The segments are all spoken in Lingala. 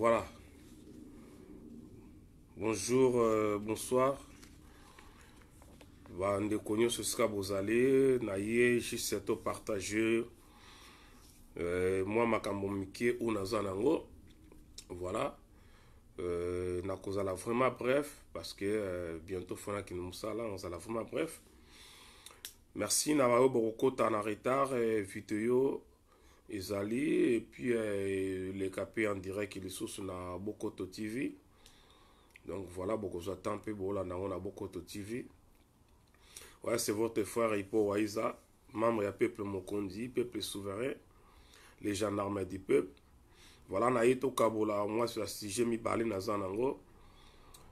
Voilà. Bonjour, bonsoir. Ndeko nyonso sika bozali na ye juste to partager moi makambo mike ou naza nango. Voilà. Na kozala vraiment bref parce que bientôt fona ki musala on sala vraiment bref. Merci na bayo bokota na retard vidéo ezali et puis les capés en direct les sources na Bokoto TV. Donc voilà, beaucoup j'attends peu bon là on a Bokoto TV. Ouais, c'est votre frère Ipo Waiza, membre du peuple Mokondi, peuple souverain, les gendarmes du peuple. Voilà, naïto Kabola, moi sur la sujet mi parler nazanango,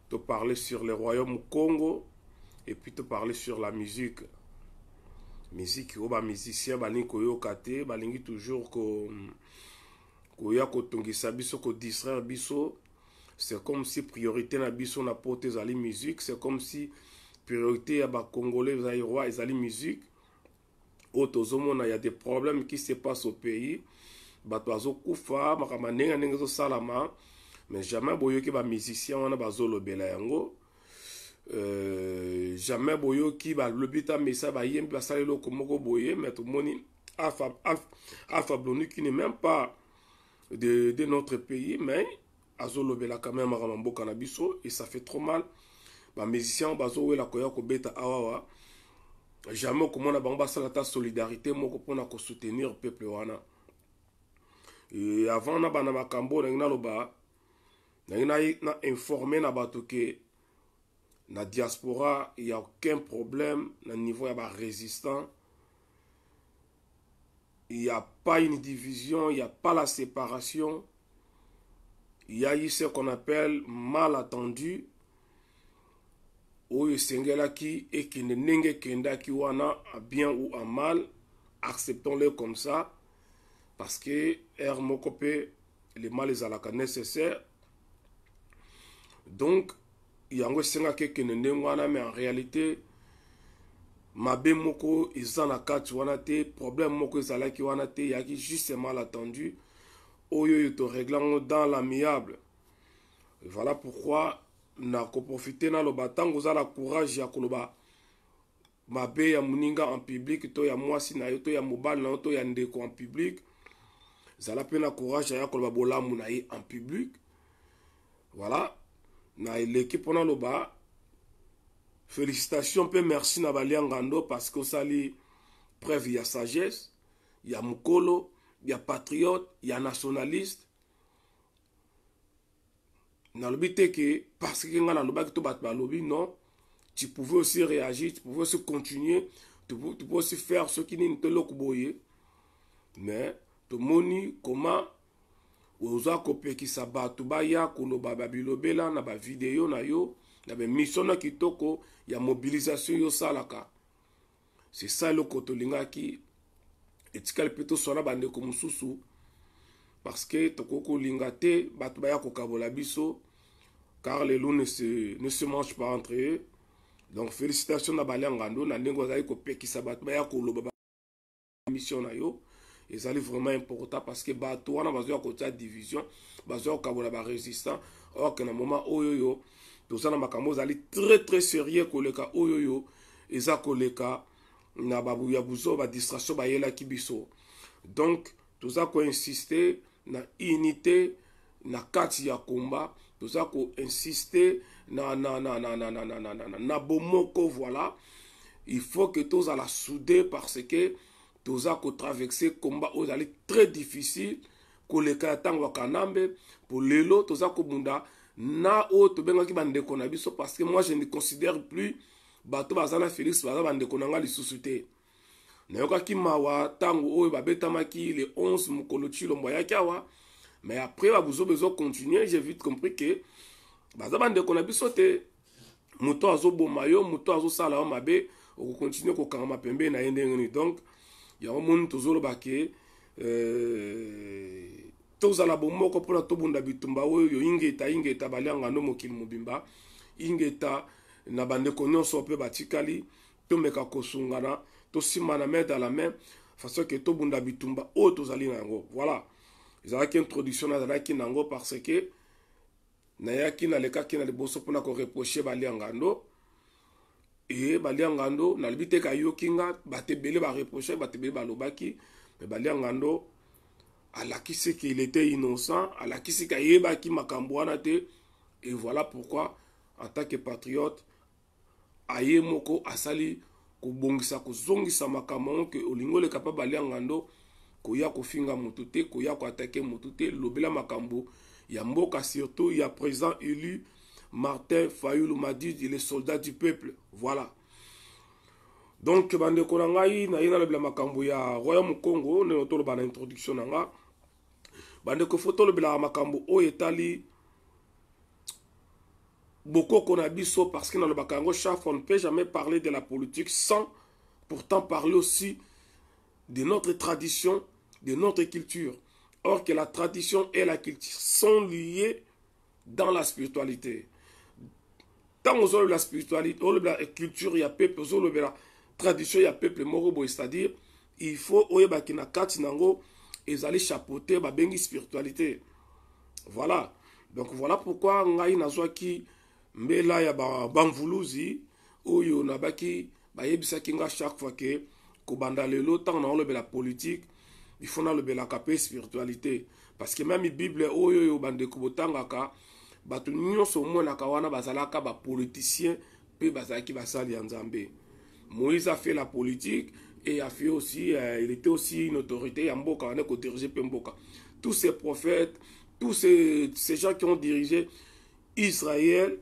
te parler sur le royaume Congo et puis te parler sur la musique. Musique, oba musicien bani koyo kate, balingi toujours ko ya ko tongisa biso ko distraire biso. C'est comme si priorité na biso na pote zali musique, c'est comme si priorité à bas congolais zaïrois et zali musique. Autozomona, il y a des problèmes qui se passent au pays. Batoazo kufa, makamanenga nengezo salama, mais jamais boyo ki ba musicien wana bazolo bela yango. Jamais boyo ki ba lobita mesa ba yem ba salelo komoko boye, mais tout moni alpha blonu qui n'est même pas de notre pays, mais azolo bela quand même makambo kanabiso et ça fait trop mal. Ba musicien bazo we la koya ko beta awawa. Jamais comment na bamba salata solidarité moko pona ko soutenir peuple wana. Et avant na bana makambo na loba na informer na bato que na diaspora il y a aucun problème na niveau ya ba résistant. Il y a pas une division, il y a pas la séparation. Il y a eu ce qu'on appelle malentendu. Oyo sengelaki et qui ne nenge kenda ki wana a bien ou à mal, acceptons-le comme ça parce que er mokope le mal est à la nécessaire. Donc il y a un senga qui ne nenge wana mais en réalité mabe moko izana kati wana te problème moko ezala ki wana te ya ki juste mal attendu oyo yoto réglant dans l'amiable. Voilà pourquoi na ko profiter na loba tango za la courage ya koloba mabe ya muninga en public to ya mwasi na yo to ya mobile na to ya ndeko en public zala pe na courage ya koloba bolamu na ye en public. Voilà na l'équipe na loba félicitations pe merci na baliangando parce que sali preuve ya sagesse ya mukolo ya patriote ya nationaliste. Dans le but que parce que dans le bas non, tu pouvais aussi réagir, tu pouvais aussi continuer, tu pouvais aussi faire ce qui n'est pas le boye. Mais tout le monde comment oza kopé qui s'abat tout baya kono babilobela na ba vidéo na yo na ba mission na kitoko ya mobilisation yo salaka. C'est ça le kotolinga qui etikal plutôt sona bande ko mususu. Parce que tokoko lingate batubaya kokabola biso car les loups ne se mangent pas entre eux. Donc félicitations na baliangando na ndenge zali ko pekisa batubaya ko loba mission na yo et ça est vraiment important parce que bato wana bazo ya division bazo kabola ba résistant or que na moment oyoyo tout ça na makambo zali très sérieux koleka oyoyo eza koleka na babu ya buzo ba distraction ba yela kibiso. Donc tout ça ko insister na unité na kati ya combat tout ça ko insister na bomoko. Voilà, il faut que tous à la souder parce que tout ça ko traverser combat aux allées très difficile ko le katango kanambe pour lelo tout ça ko bunda na o to benga ki bande ko na biso parce que moi je ne considère plus bato bazana Félix baza bande ko nanga li susute na yoka ki mawa tango oyo babetamaki le 11 mukolo chilo mboya kiawa. Mais après babuzo bezo continuer, j'ai vite compris que baza bande ko na biso te muto azo bomayo muto azo sala wa mabe o continuer ko kanga pembe na yende ngini. Donc il y a un monde tozolo baké tozala bomoko pona to bunda bitumba oyo ingeta balianga no mokili mobimba ingeta na bande ko nyonso pe batikali to meka kosungana to simana main dans la main façon que to bunda bitumba o tozali nango. Voilà, ils ont une introduction dans nango parce que nayaki nalekaki na liboso mpona koreproche balia ngando e balia ngando nalobi te kayoki nga bato ebele bareproche bato ebele balobaki me balia ngando alakisi qu'il était innocent alakisi kayebaki makambo wana te et voilà pourquoi en tant que patriote aye moko asali kobongisa kozongisa makambo ke olingo le kapable balia ngando koya kofinga mutu te koya koatake mutu te lobela makambo ya mboka surtout ya président élu Martin Fayulu Madidi les soldats du peuple voilà donc bandeko na ngai na yena lobela makambo ya Royaume Congo ne toloba na introduction na nga bandeko foto lobela makambo o etali beaucoup na biso parce que dans le bakango chef on ne peut jamais parler de la politique sans pourtant parler aussi de notre tradition, de notre culture. Or que la tradition et la culture sont liées dans la spiritualité. Tant aux hommes la spiritualité, la culture, il y a peuple, aux hommes la tradition, il y a peuple morobo, c'est-à-dire il faut oyeba kina kati nango et aller chapeauter ba bengi spiritualité. Voilà. Donc voilà pourquoi ngai nazwa ki mbela ya bamvuluzi oyo nabaki bayebisaki nga chaque fois que kobanda lelo tant na olobela politique il faut na lobela kapé spiritualité parce que même Bible oyo yo bande kobotangaka bato nyonso monaka wana bazalaka ba politicien pe bazalaki basali ya Nzambe. Moïse a fait la politique et a fait aussi il était aussi une autorité ya mboka wana ko diriger pe mboka. Tous ces prophètes, tous ces gens qui ont dirigé Israël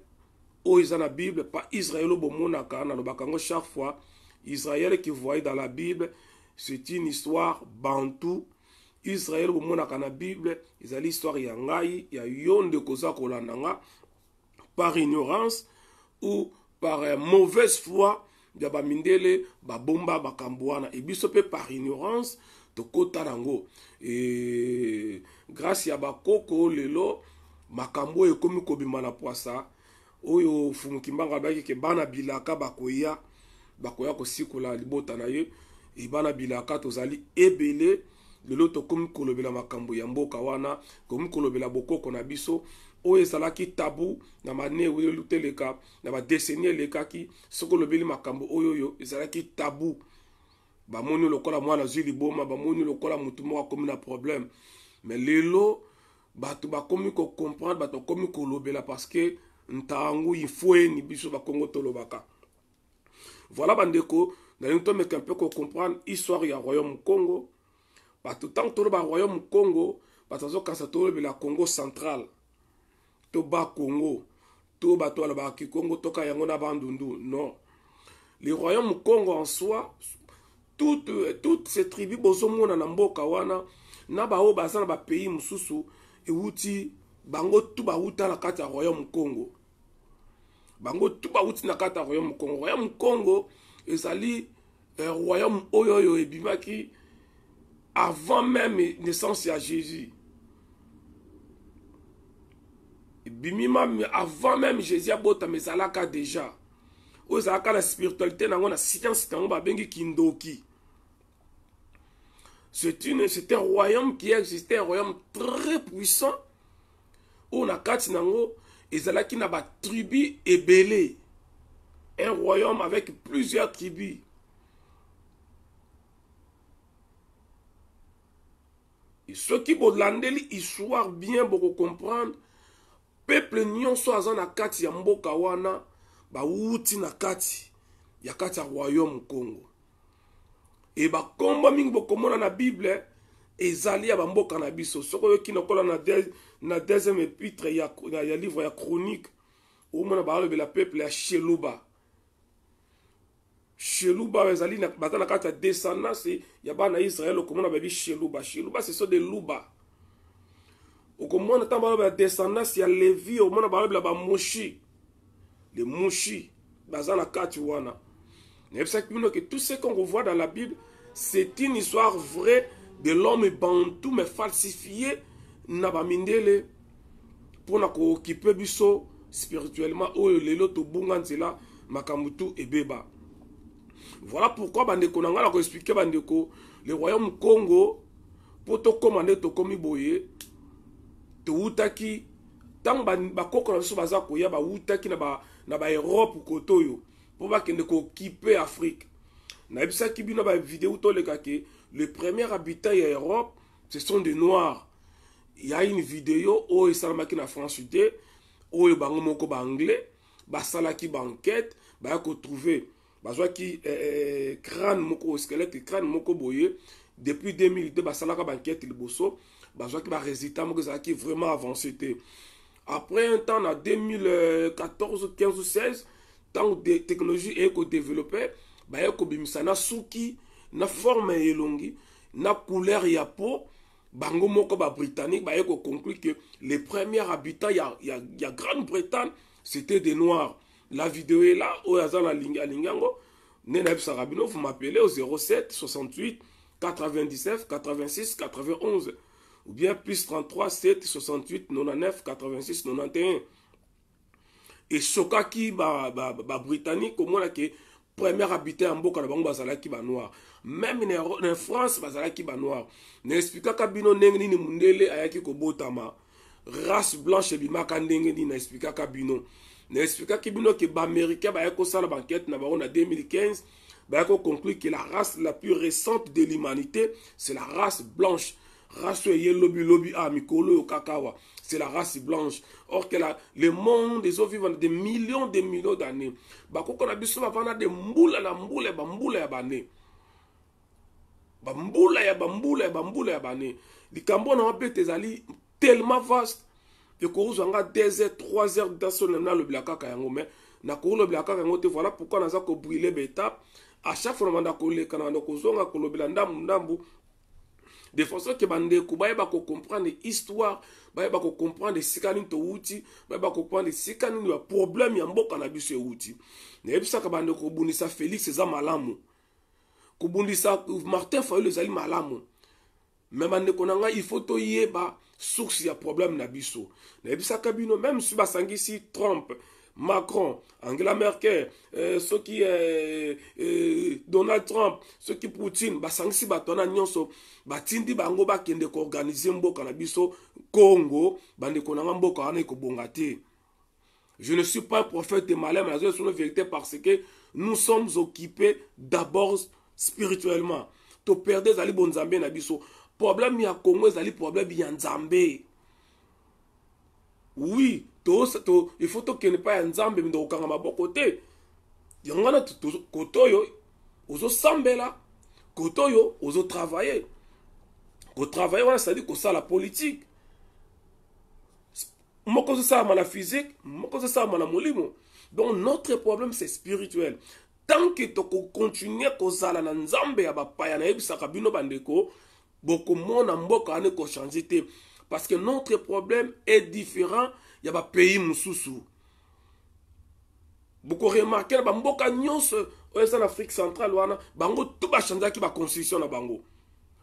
oh, ils ont la Bible, pas Israël au Bomonaka, dans le Bakango chaque fois. Israël qui voyait dans la Bible, c'est une histoire bantou. Israël au Bomonaka dans la Bible, ils ont l'histoire yangai, il y a yon de kosa kolananga, par ignorance ou par mauvaise foi, il y a bamindele, babomba, bakambouana, et bisope par ignorance, de kotarango. Et grâce à bakoko, lelo, makambo et comme kobimana poisa. Oyo fumukimbanga baki ke bana bilaka bakoya kosikola libota na ye e bana bilaka tozali ebele lelo to komi kolobela makambo ya mboka wana komi kolobela bokoko na biso oyo ezalaki tabu na mane oyo luteleka na ba décennie lekaki soko lobeli makambo oyo ezalaki tabu bamoni lokola mwana zwi liboma bamoni lokola mutu moko akomi na problème mais lelo bato bakomi ko comprendre bato komi kolobela parce que ntangu ifoué ni biso ba Congo tolobaka. Voilà bandeko, na nto meka un peu ko comprendre histoire ya Royaume Congo. Ba tout temps toloba Royaume Congo, ba tazo kasa toloba la Congo central. To ba Congo, to ba to la ki Congo toka yango na bandundu. Non. Le Royaume Congo en soi, toutes ces tribus bozomona na mboka wana na ba o bazana ba pays mususu e wuti bango tu ba wuta la kati ya Royaume Congo. Bango tuba uti na kata Royaume Congo. Royaume Congo ezali royaume oyo ebimaki avant même naissance ya Jésus. Bimima avant même Jésus abota mesalaka déjà. Ozalaka la spiritualité nango na science nango ba bengi kindoki. C'est un royaume qui existait, un royaume très puissant. On a kati nango ezalaki na ba tribu ebele. Un royaume avec plusieurs tribus. Et ceux qui bolandeli histoire bien pour comprendre peuple nyonso aza na kati ya mboka wana ba wuti na kati ya royaume Congo. Et ba komba mingi bokomona na Bible ezali ya bamboka na biso soko yoki nakola na deuxième épître ya livre ya chronique au mona ba le peuple ya Sheluba ezali na batana kata descendance ya bana Israël okomona ba bi Sheluba ce sont des luba okomona tamba ba descendance ya Lévi omona ba ba moshi les moshi bazana kati wana mais c'est que tout ce qu'on voit dans la Bible c'est une histoire vraie de l'homme bantou mais falsifié na ba mindele pour na ko occuper biso spirituellement oyo lelo to bunga nzela makamutu ebeba. Voilà pourquoi bandeko nanga na ko expliquer bandeko le royaume Congo pour to commander to komi boye to utaki tant bakoko na biso baza koya bawutaki na baeurope koto oyo mpo bakende kookipe Afrique. Nayebisaki bino bavideo tolekaki le premier habitant ya Europe ce sont des noirs. Il y a une vidéo où esalamaki na France Sud oyo bango moko ba anglais basalaki ba enquête ba ko trouver bazwaki crâne moko squelette crâne moko boye depuis 2002 basalaka ba enquête liboso bazwaki ba résultat moko ezalaki vraiment avancé te. Après un temps en 2014 15 ou 16 tant de technologie est ko développé ba ko bimisa na suki na forme elongi na couleur ya peau. Bango moko ba britannique ba ko conclut que les premiers habitants il y a Grande-Bretagne c'était des noirs. La vidéo est là au Azana Lingango. Nena Sarabino, vous m'appelez au 07 68 99 86 91 ou bien plus 33 7 68 99 86 91. Et Sokaki ba britannique au moins que premier habitant en Boka bango bazalaki ba noir. Même en France bazalaki ba noir. N'explique kabino ndenge ni mundele ayaki ko botama. Race blanche bimaka ndenge ni n'explique kabino. N'explique kabino que ba américain ba yako sala banquette na baron en 2015 ba yako conclut que la race la plus récente de l'humanité c'est la race blanche. Race lobby mikolo yo kakawa. C'est la race blanche. Or que le monde des eaux vivantes des millions d'années. Bakoko na biso bavana de mbula na mbula bambula ya bane. Bambula ya bane. Likambo na mpe tezali tellement vaste que kozanga 2 heures 3 heures dans son na le blakaka yango mais na ko le blakaka yango te voilà pourquoi naza ko brûler beta à chaque fois manda ko le kana ko zonga ko lobela ndambu de façon que bande ko ba ko comprendre histoire ba ko comprendre sikani to wuti ba ko comprendre sikani le problème ya mboka na biso wuti na ebisa ka bande ko bunisa Félix eza malamu ko bunisa Martin Fayulu ezali malamu mais bande ko nanga il faut to yeba source ya problème na biso na ebisa ka bino même si basangisi Trump Macron, Angela Merkel, ceux qui Donald Trump, ceux qui Poutine, basangisi batona nyonso, batindi bango ba kende ko organiser mboka na biso Congo, bande konanga mboka wana ko bongate. Je ne suis pas un prophète de malheur, mais je suis une vérité parce que nous sommes occupés d'abord spirituellement. To perdez ali bonzambe na biso. Problème ya Congo ezali problème ya nzambe. Oui, il faut qu'il n'y ait pas un nzambe mais donc à côté. Yangana kotoyo ozo sambela, kotoyo ozo travailler. Ko travailler on ça dit que ça la politique. Moko ça ma la physique, moko ça ma la molimo. Donc notre problème c'est spirituel. Tant que tu continues kozala na nzambe ya bapaya na ebisaka bino bandeko, boko mona mboka ane ko changer. Parce que notre problème est différent. Il y a des pays mususu. Beaucoup remarqué que mboka nyonso en Afrique centrale wana bango tout ba changer ki ba constitution na bango.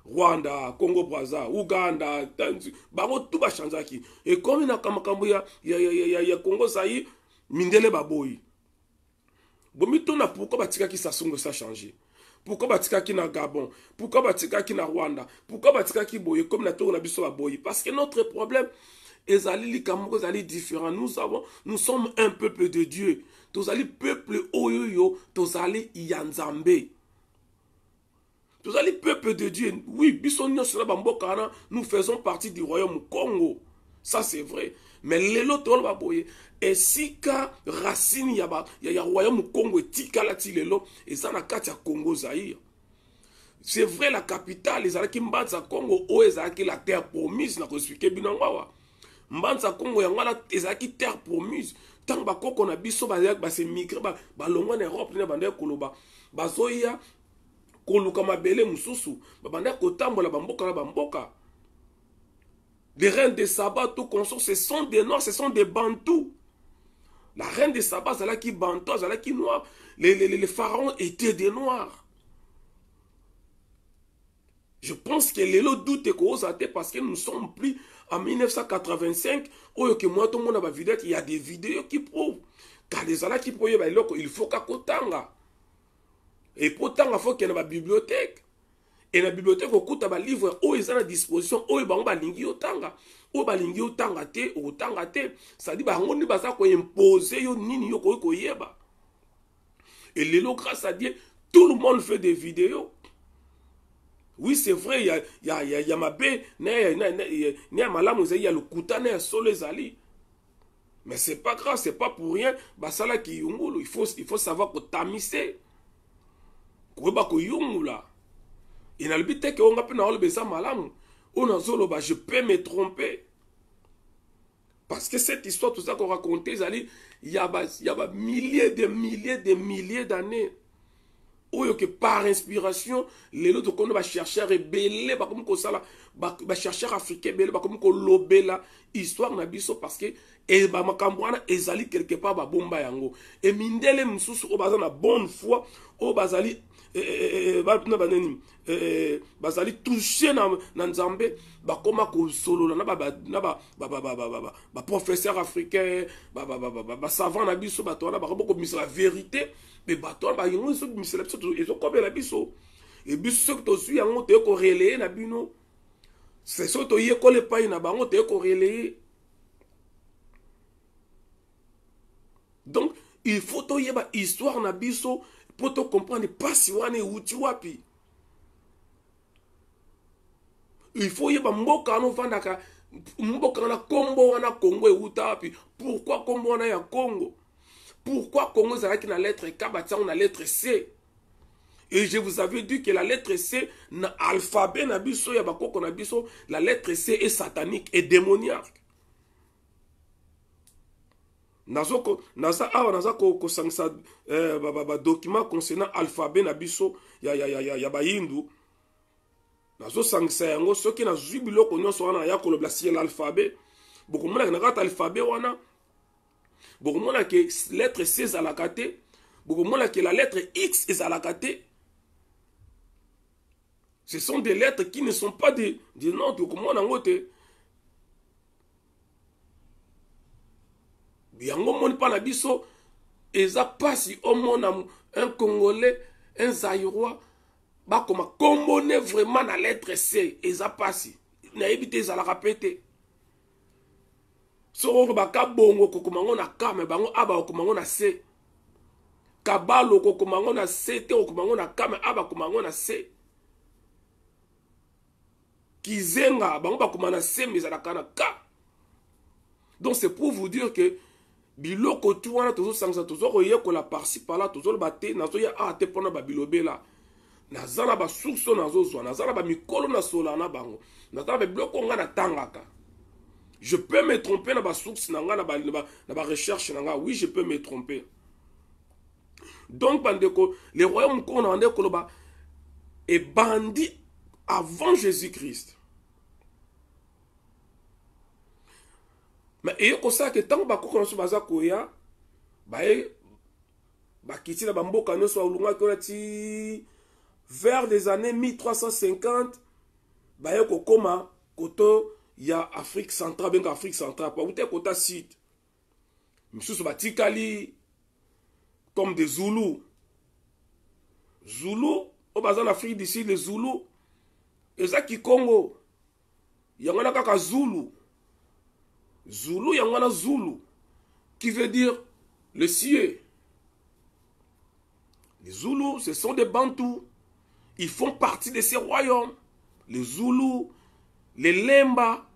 Rwanda, Congo Brazza, Uganda, Tanzanie, bango tout ba changer ki. Et comme na kamakambo ya Congo Zaïre, mindele baboyi. Bomito na pourquoi batika ki Sassou ça changer. Pourquoi batika ki na Gabon? Pourquoi batika ki na Rwanda? Pourquoi batika ki boye comme na to na biso boye? Parce que notre problème est différent. Nous sommes un peuple de Dieu. Tous allez peuple oyoyo, tous allez yanzambe. Tous allez peuple de Dieu. Oui, bisonyo sera bambokana, nous faisons partie du royaume Congo. Ça c'est vrai. Mais les loto va boye. Et si ka racine ya royaume Congo tika la ti lelo et ça na kati ya Congo Zaïre. C'est vrai la capitale les alaki mbanza Congo o ezaki la terre promise na ko expliquer binangwa. Mbanza Congo yangala ezaki terre promise. Tant bakoko na biso ba se migrer ba longwa na Europe na bande koloba. Bazoya koluka mabele mususu. Ba bande kotambola bamboka na bamboka. Les reines de Saba, tout consort, ce sont des noirs, ce sont des bantous. La reine de Saba, c'est là qui bantou, c'est là qui noir. Les pharaons étaient des noirs. Je pense que les lots doutent parce que nous sommes plus en 1985, où tout le monde a vidéo, il y a des vidéos qui prouvent. Car les gens qui prouvent, il faut qu'à Kotanga. Et pourtant, il faut qu'il y ait une bibliothèque. Et la bibliothèque okuta ba livre o eza na disposition o bango balingi otanga o balingi otanga te otanga te, ça dit bango ni baza ko imposer yo nini yo ko yeba. Et lelo grâce à Dieu tout le monde fait des vidéos. Oui, c'est vrai, il y a ma bé, il y a malamu, il y a le koutane, il y a solo zali. Mais c'est pas grave, c'est pas pour rien. Basala ki yungulu, il faut savoir que tamisser. Kweba ko yungula. Il a le but que on a pu na besa malamu. On a solo je peux me tromper. Parce que cette histoire, tout ça qu'on racontait, il y a milliers d'années. Ou que par inspiration, les autres qu'on va chercher à rebeller, comme ça va chercher à africain, comme qu'on lobé la histoire na biso parce que et ba makambwana ezali quelque part ba bomba yango. Et mindele msusu o bazana bonne foi, o bazali bazali touché na nzambe bakoma ko solo na ba professeur africain ba savant na biso ba tona ba ko misa la vérité mais ba tona ba yango so misa la biso ezo kobe la biso et biso to su yango te ko relayer na bino c'est so to ye ko le pai na bango te ko relayer. Donc il faut to yeba histoire na biso pour te comprendre pas si wane uti wapi. Il faut yeba mboka no vandaka mboka na Congo wana Congo euta wapi. Pourquoi Congo wana ya Congo? Pourquoi Congo zalaki na lettre K batia na lettre C? Et je vous avais dit que la lettre C na alphabet na biso ya bakoko na biso, la lettre C est satanique et démoniaque. Naza ko sangsa document concernant alphabet na biso ya ba hindu. Nazo sangsa yango soki na zwi biloko nyonso wana ya ko lobla si l'alphabet. Beaucoup mona na kata alphabet wana. Beaucoup mona que lettre C za la kate. Beaucoup mona que la lettre X est à la kate. Ce sont des lettres qui ne sont pas des noms de comment on a yango moni pa na biso eza pasi au monde un Congolais un Zaïrois ba koma combiner vraiment na lettre C eza pasi na ebité za la répéter so ba ka bongo ko komango na ka me bango aba ko komango na C kabalo ko komango na C te ko komango na ka me aba ko komango na C kizenga bango ba komana C mais za la kana ka. Donc c'est pour vous dire que biloko tu wana tozo sangsa tozo koye ko la parci par là tozo le baté nazo ya a te pona ba bilobe la nazala ba source nazo zwa nazala ba mikolo na sola na bango nazala ba biloko nga na tangaka. Je peux me tromper na ba source na nga na ba recherche na nga, oui je peux me tromper. Donc bandeko les royaumes qu'on a ndeko loba est bandi avant Jésus-Christ. Mais et comme ça que tant que bakoko na baza koya bae bakiti na bamboka nyonso ulunga ko ti vers les années 1350 bae ko koma koto ya Afrique centrale benga Afrique centrale pa ute kota sud misusu batikali comme des Zoulous au bazan Afrique d'ici les Zoulous ezaki Congo yangana kaka Zoulou Zoulou yangana Zoulou qui veut dire le cieux. Les Zoulous ce sont des Bantous, ils font partie de ces royaumes. Les Zoulous, les Lemba,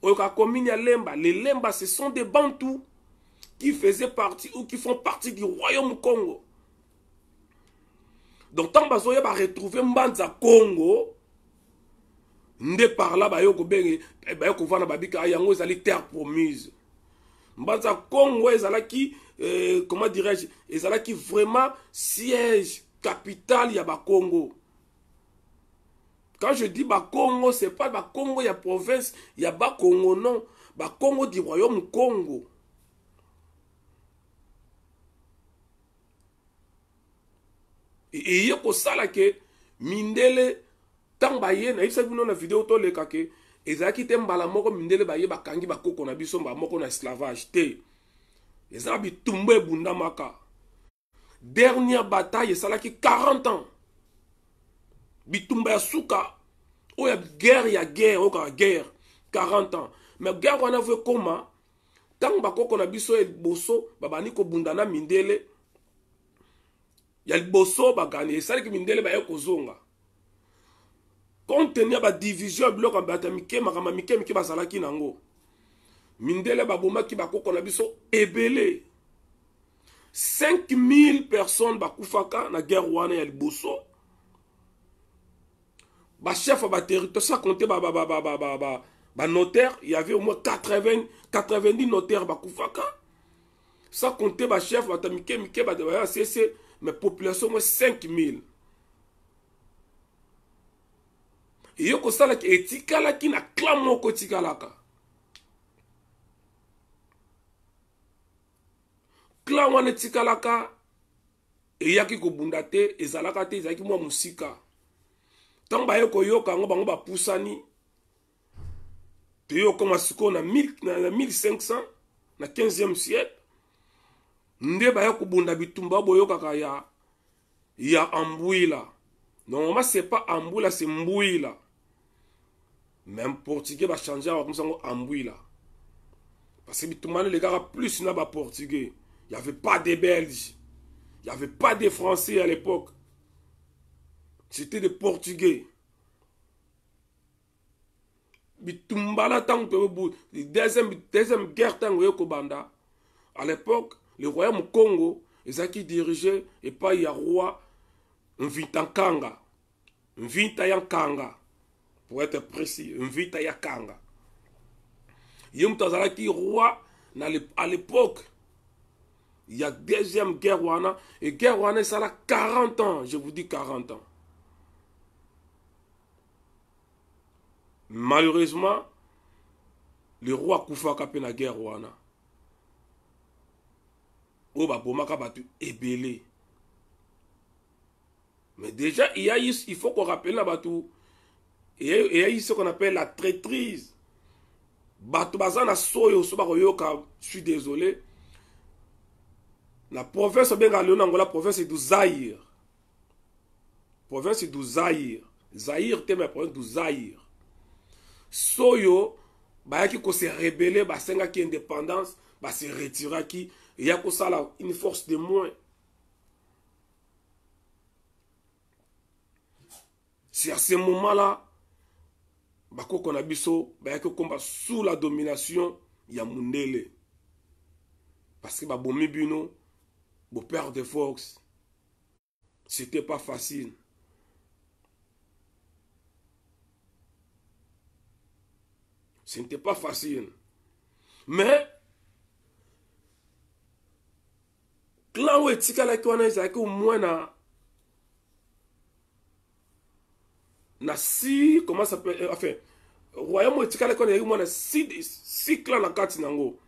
les Lemba ce sont des Bantous qui faisaient partie ou qui font partie du royaume Congo. Donc tant bazoya va retrouver Mbanza Congo nde par là bayoko benge bayoko vana babika yango ezali terre promise. Mbanza Congo ezalaki comment dirais-je, ezalaki vraiment siège capital ya ba Congo. Quand je dis ba Congo, c'est pas ba Congo ya province, ya ba Congo non, ba Congo du royaume Congo. Et yoko sala ke mindele tant baye na isa bino na vidéo to leka ke ezaki te mbala moko mindele baye bakangi bakoko na biso mba moko na esclavage te. Ezala bitumba ebunda maka. Dernière bataille esalaki 40 ans. bitumba ya suka oya guerre ya guerre oka guerre 40 ans mais guerre wana veut koma tant bakoko na biso e boso babani ko bundana mindele ya liboso bagani esali ki mindele ba kozonga compte tenu ba division biloko bata mike makama mike basalaki nango mindele babomaki bakoko na biso ebele 5000 personnes bakufaka na guerre wana ya liboso ba chef ba territoire ça compter ba notaire il y avait au moins 90 notaires bakufaka ça compter ba chef ba tamike mike ba de cc mais population moins 5000 et yoko sala ki etikala ki na clan moko tikalaka clan wana tikalaka eyaki kobunda te ezalaka te ezalaki mwa musika tant baye koyoka ngo bango bapusani te yokoma siko na 1500 na 15e siècle nde baye kobunda bitumba boyokaka ya Ambouila. Normalement c'est pas Ambouila, c'est Mbouila. Même portugais va changer comme ça Ambouila. Parce que bitumba les gars plus na ba portugais. Il y avait pas de Belges. Il y avait pas de Français à l'époque. C'était des Portugais. Bitumbala tant que deuxième guerre tant que banda. À l'époque, le royaume Congo, ils qui dirigeaient et pas il y a roi Mvitankanga. Mvitayankanga. Pour être précis, Mvitayakanga. Yom Tazalaki roi à l'époque. Il y a deuxième guerre wana et guerre wana ça a 40 ans, je vous dis 40 ans. Malheureusement, le roi Koufaka pe na guerre wana. Oba bomaka batu ebele. Mais déjà il faut qu'on rappelle la batu il y a eu ce qu'on appelle la traîtrise. Batu bazana soyo so ba koyoka, je suis désolé. La province bien la province du Zaïre. Province du Zaïre. Zaïre te ma province du Zaïre. Soyo ba ki ko se rebeller ba senga ki indépendance ba se retirer ki il y a ko ça là une force de moins. C'est à ce moment-là ba ko kona biso ba ki komba sous la domination ya Mundele. Parce que ba bomi bino Bon père de Fox, c'était pas facile. Ce n'était pas facile. Mais, clan où est-ce que au moins na si, comment ça s'appelle, enfin, royaume où est-ce que au moins six clans na kati nango.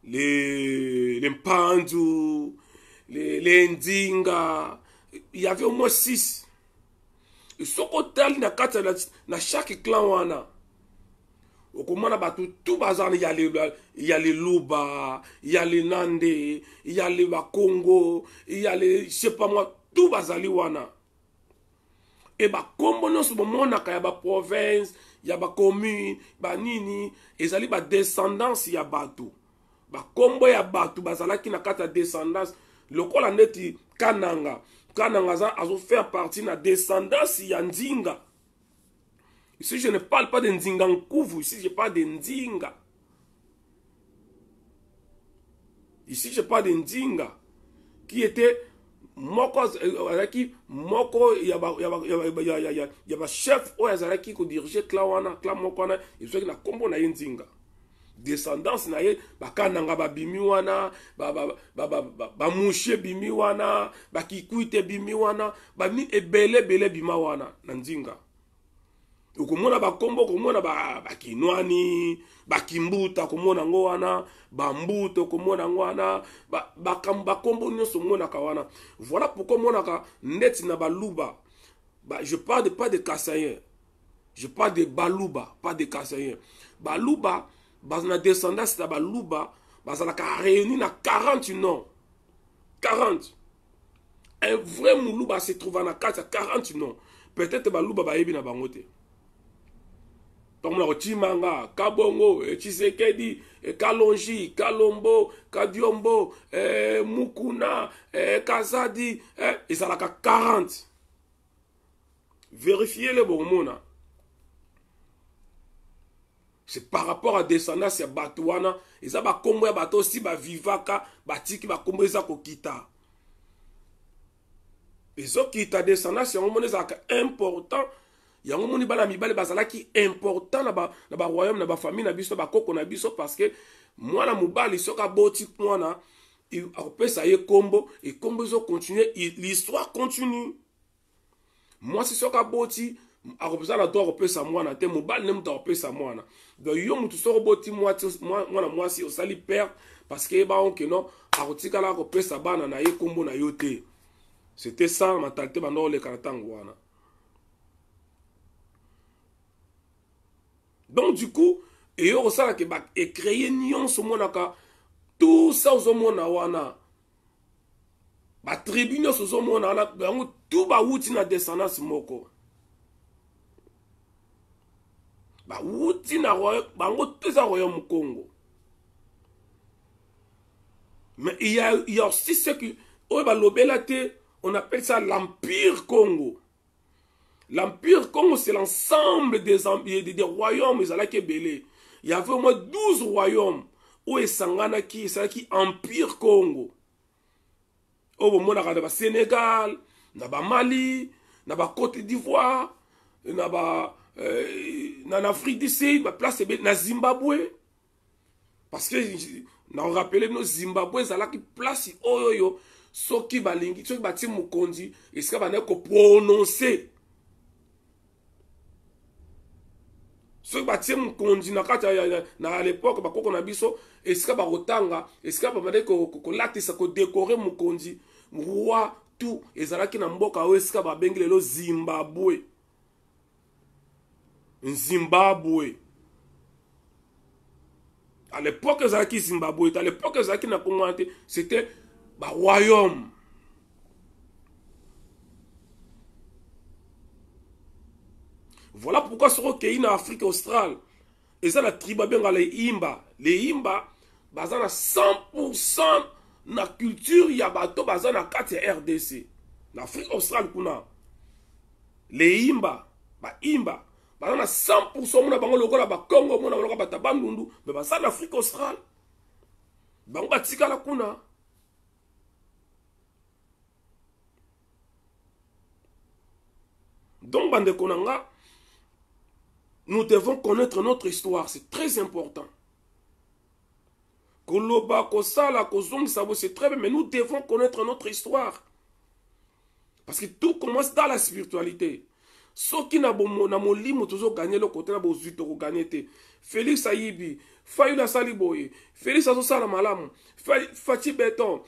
Les Mpandu, les Ndinga, il y avait au moins 6. Ils sont hôtel na chaque clan wana. Au comment tout bazar il y a les Luba, il y a les Nande, il y a les Congo, il y a les je sais pas moi tout bazali wana. Et ba Congo non ce moment na ka ba province, il y a ba commune, ba nini, ezali ba descendance ya bato. Ba kombo ya batu bazalaki na kata descendance lokola neti kananga za azo faire partie na descendance ya Ndinga. Ici je ne parle pas de Ndinga Nkuvu, ici je parle de Ndinga. Ici je parle de Ndinga qui était moko ya ba chef o yazalaki ko diriger clan wana clan moko wana izo na kombo na Ndinga. Descendance na ye bakananga babimi wana ba mushe bimi wana bakikuite bimi wana bami ebele bima wana na Ndinga ukomona bakombo komona bakinwani bakimbuta komona ngo wana bambuto komona ngo wana bakombo nyonso mona ka wana. Voilà pourquoi mona ka net na baluba je parle pas de Kassayen, je parle de baluba, pas de Kassayen. Baluba na descendance de Baluba, bazalaka réuni na 40 noms. 40. un vrai Moulouba se trouve à 40 non. Peut-être Balouba Baebi na bangote. Donc on a Chimanga, Kabongo, Tshisekedi, Kalonji, Kalombo, Kadiombo, Mukuna, Kazadi, et ça a 40. Vérifiez le bon mot. C'est par rapport à descendance ya Batouana, et ça va combo ya bato si ba vivaka, batiki ba combo ça ko kita. Et ça kita descendance ya ngomone ça important. Il y a un monde qui est important dans le royaume, dans la famille, dans la koko, parce que moi, la moubali, si on boti moi, il peut ça y est combo et combo continue, l'histoire continue. Moi, si on boti, a représenter la droit peut ça moi, na te moubali n'aime pas peut ça moi. Donc yo mutu so boti moi si on sali perd parce que ba on que non, a retika la peut ça bana na ye combo na yote. C'était ça la mentalité bando le karatangwana. Donc du coup, et on sait que et créer nion ce monaka tout ça aux mona wana. Ba tribune ce mona na tout ba wuti na descendance moko. Ba wuti na bango tout ça royaume Congo. Mais il y a aussi ce que on appelle ça l'Empire Congo. L'Empire Congo, c'est l'ensemble des royaumes. Il y avait au moins 12 royaumes. Où est Sanganaki, c'est qui Empire Congo. Au moment où Sénégal, Mali, Côte d'Ivoire, en Afrique du Sud, place Zimbabwe. Parce que, nous rappelons nos Zimbabwe, c'est là qui place Oyoyo, Soki Balingi, Soki Bati Mukondi, et ce qu'on a prononcé. Ce qui est dit à l'époque, est ce que décorer Mukondi, roi, tout, et ça qui n'a pas de Zimbabwe. Zimbabwe. À l'époque, Zimbabwe, à l'époque, c'était un royaume. Voilà pourquoi ce qui est en Afrique australe, et ça la tribu bien les Imba. Les Imba, bazana 100% na culture ya bato bazana 4 RDC. L'Afrique australe kuna. Les Imba, ba Imba, bazana 100% mona bango lokola ba Congo mona lokola ba tabandundu, mais bazana Afrique australe. Bango batika la kuna. Donc bande konanga, nous devons connaître notre histoire, c'est très important. Koloba, Kosala, Kozong, c'est très bien, mais nous devons connaître notre histoire. Parce que tout commence dans la spiritualité. Ceux qui n'ont pas toujours gagné le côté, n'ont pas gagné. Félix Ayibi, Fayula Saliboye, Félix Asosala Malam, Fatih Béton,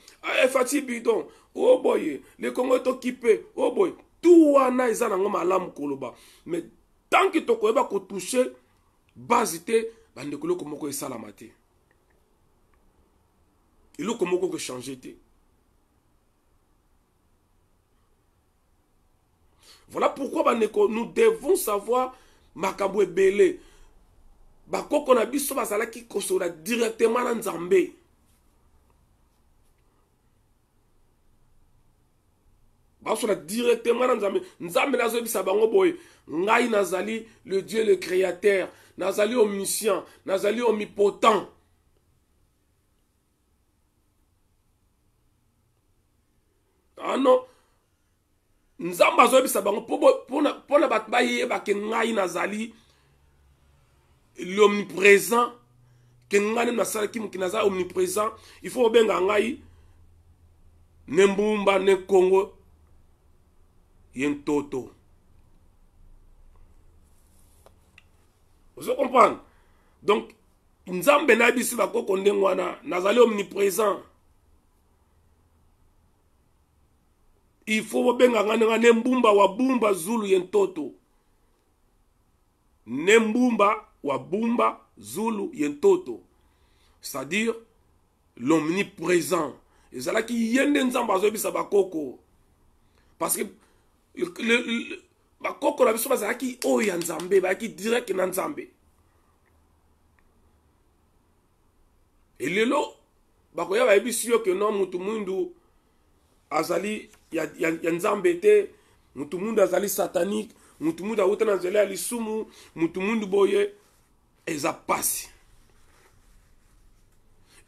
Fatih Bidon, oh boy, les Congo est occupé, oh boy, tout wana est dans Malam Koloba. Mais tant que tu as touché, basité, il faut que tu salamate. Il faut que tu changes. Voilà pourquoi nous devons savoir Makabwe Belé. Bako qu'on a biso basala qui kosola directement dans Nzambe. Basola directement dans Nzambe. Nzambe nazo bisa bango boy. Ngai nazali le Dieu le créateur, nazali omniscient, nazali omnipotent. Ah non. Nzamba zo bisa bango pona bat baye ba ke ngai nazali l'omniprésent que ngai nasala ki nazali omniprésent, il faut benga ngai nembumba ne Congo yentoto. Vous comprenez? Donc, Nzambe na biso ba ko ndengwana nazali omniprésent. Il faut benga ngana nembumba wa bumba zulu yentoto. Nembumba wa bumba zulu yentoto. C'est-à-dire l'omniprésent. Et c'est là qui yende Nzamba zo bisa bakoko. Parce que bakoko na biso bazalaki oyo ya nzambe bayaki direct na nzambe. Elelo bakoya bayebisi yo ke non mutu mundu azali ya nzambe te, mutu mundu azali satanique, mutu mundu awuta na nzela ya lisumu, mutu mundu boye eza pasi.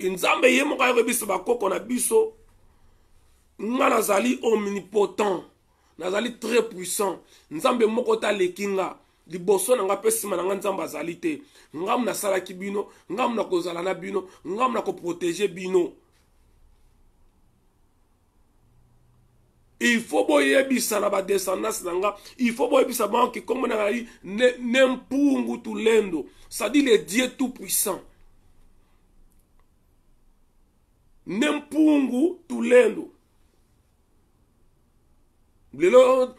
Nzambe ye moko ayebisa bakoko na biso nga nazali omnipotent, nazali très puissant. Nzambe moko ta lekinga liboso na nga pe sima na nga nzambe azali te. Ngam na salaki bino, ngam na kozala na bino, ngam na ko protéger bino. Il faut boyebisa na ba descendance na nga, il faut boyebisa banki comme na ngali nempungu tulendo, ça dit le Dieu tout puissant. Nempungu tulendo. Lelo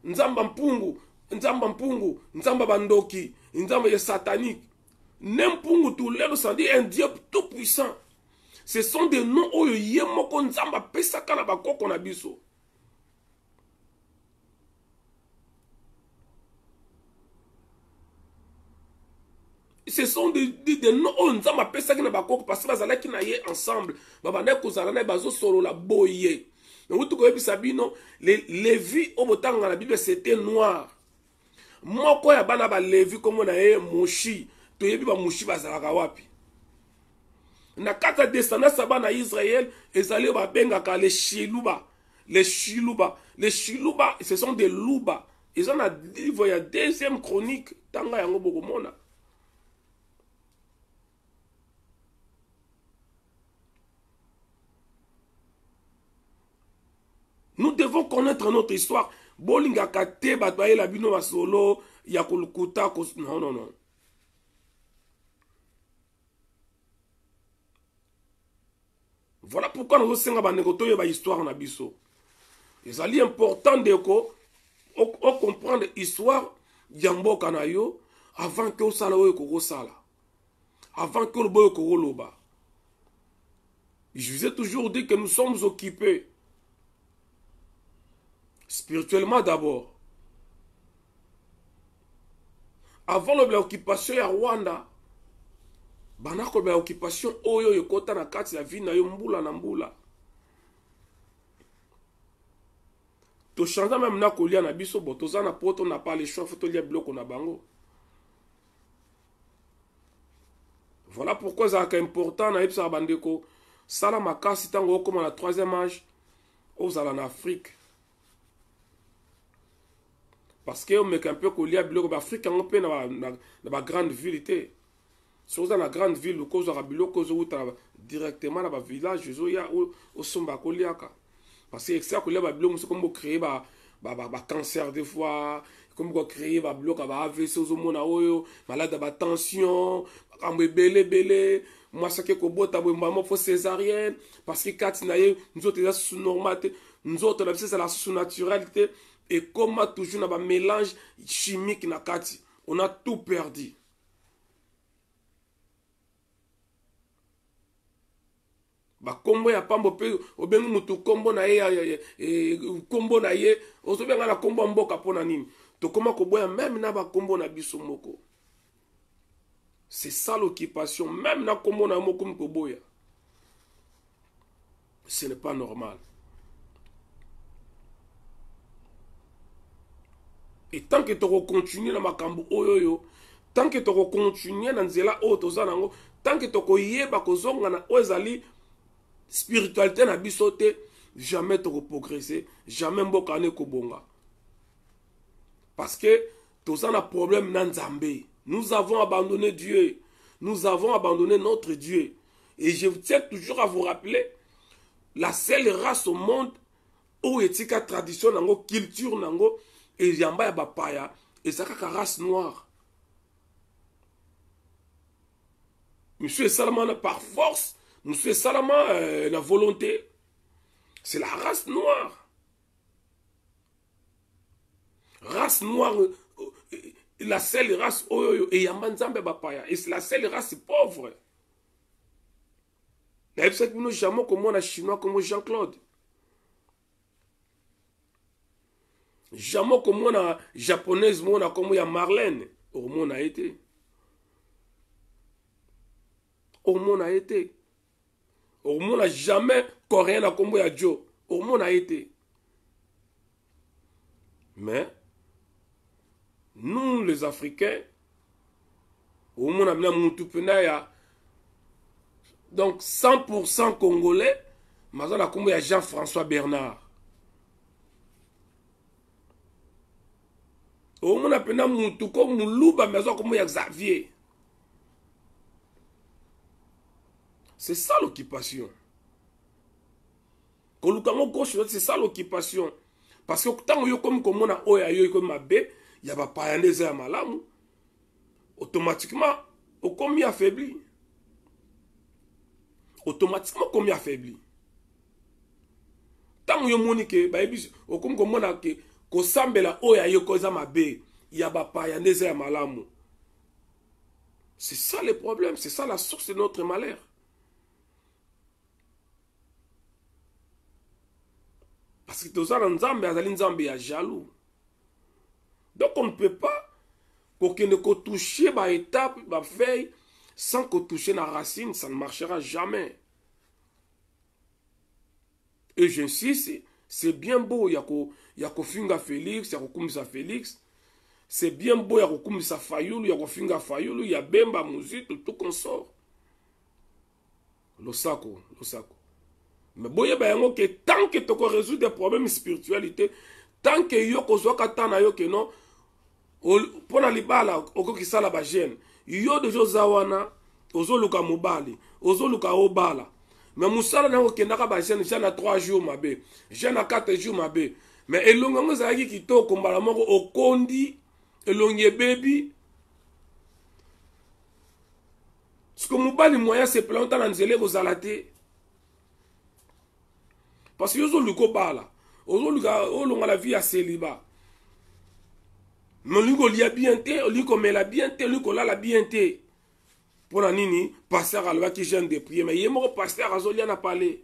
nzamba mpungu, nzamba bandoki, nzamba ya satanique. Nempungu tulendo, ça dit un Dieu tout puissant. Ce sont des noms oyo yemoko nzamba pesaka na bakoko na biso. Ce sont des noms oyo nzamba pesaka na bakoko parce que bazalaki na ye ensemble. Babanda kozala na bazo solo la boye. Donc tout comme Sabino, les vies au botang dans la Bible c'était noir. Moi quoi ya bana ba levi comme on a ye moshi, to yebi ba moshi bazalaka wapi. Na kata descendance bana Israël, ezali ba benga ka les shiluba, les shiluba, les shiluba, ce sont des louba. Ils ont un livre, il y a deuxième chronique, tanga yango bokomona. Nous devons connaître notre histoire. Bolinga kate batwaye la bino masolo yakulukuta non non non. Voilà pourquoi nous senga banekoto ye ba histoire na biso. C'est important de ko comprendre histoire yamboka na yo avant que osala oyo ko sala. Avant que le boyo ko loba. Je vous ai toujours dit que nous sommes occupés. Spirituellement d'abord. Avant l'occupation ya Rwanda, banako l'occupation oyo yokota na kati ya vie na yo mbula na mbula. To changa même na kolia na biso botoza na poto na pas les choix faut lia bloco na bango. Voilà pourquoi c'est important na ipsa bandeko sala makasi tango comme la troisième âge aux en Afrique. Parce que on met un peu qu'il y a biloko d'Afrique on peut na grande ville té. Sur dans la grande ville le cause biloko zo directement dans ba village zo ya au somba koliaka. Parce que ça que là ba biloko c'est comme créer ba cancer des fois, comme créer ba biloko ba AVC zo mona oyo, malade ba tension, kambe belé moi ça que ko bota bo maman faut césarienne parce que quand na ye nous autres là sous normalité, nous autres là c'est la sous naturalité. Et comme toujours dans un mélange chimique na kati, on a tout perdu. Ba kombo ya pambo pe obengi mutu kombo na ye kombo na ye ozobenga na kombo mboka pona nini to koma ko boya même na ba kombo na biso moko. C'est ça l'occupation, même na kombo na moko ko boya. Ce n'est pas normal. Et tant que tu continues dans ma kambu oyoyo, tant que tu continues dans nzela otozanango, tant que tu yeba kozonga na ozali spiritualité na bisote, jamais tu progresser, jamais mbokane kobonga. Parce que tous un problème dans Nzambe. Nous avons abandonné Dieu. Nous avons abandonné notre Dieu. Et je tiens toujours à vous rappeler la seule race au monde où etika tradition nango, culture nango et yamba ya bapaya et ça ka race noire. Monsieur Salman par force, monsieur Salman la volonté, c'est la race noire. Race noire, la seule race oyo et yamba nzambe bapaya et c'est la seule race pauvre. Na epsa kino jamais comme on a chinois comme Jean-Claude. Jamais comme on japonaise, on comme il y a Marlène. Au monde a été. Au monde a été. Au monde a jamais coréen comme il y a Joe. Au monde a été. Mais, nous les Africains, au monde a mis un donc 100% congolais, mais on a comme il y a Jean-François Bernard. Au monde a pris un moutou comme Moulouba, mais on a comme il y a Xavier. C'est ça l'occupation. C'est ça l'occupation. Parce que tant que comme on a oya yo comme mabé, il y a pas un désert malamu. Automatiquement, au comme il affaibli. Automatiquement comme il affaibli. Tant que yo monique ba ebi au comme on a que ko sambela oya yo koza mabé, il y a pas un désert malamu. C'est ça le problème, c'est ça la source de notre malheur. Parce que tous les Nzambe est jaloux. Donc on ne peut pas qu'on touche ma étape, ma feuille, sans qu'on touche la racine, ça ne marchera jamais. Et j'insiste, c'est bien beau, il y a Kofinga Félix, il y a Kokumisa Félix, c'est bien beau, il y a Kokumisa Fayoulou, il y a Kofinga Fayoulou, il y a Bemba Mouzit, tout consort. Losako. Mais boye ba yango que tant que tu résoudre des problèmes spiritualité, tant que yo kozwa katana yo que non pona libala okokisa la ba jeune yo de jozawana ozoluka mobali ozoluka obala mais musala nango kendaka ba jeune jana 3 jours mabe jana 4 jours mabe mais elongo ngo zaki kitoko mbala moko okondi elongi baby ce que mobali moyen se planta na nzele kozala te. Parce que vous avez la vie à célibat. Mais lui, il a bien été, lui, il a bien été, lui, il a bien été. Pour la nini, pasteur à l'oua qui gêne de prier. Mais il est mort pasteur à Zolian a parlé.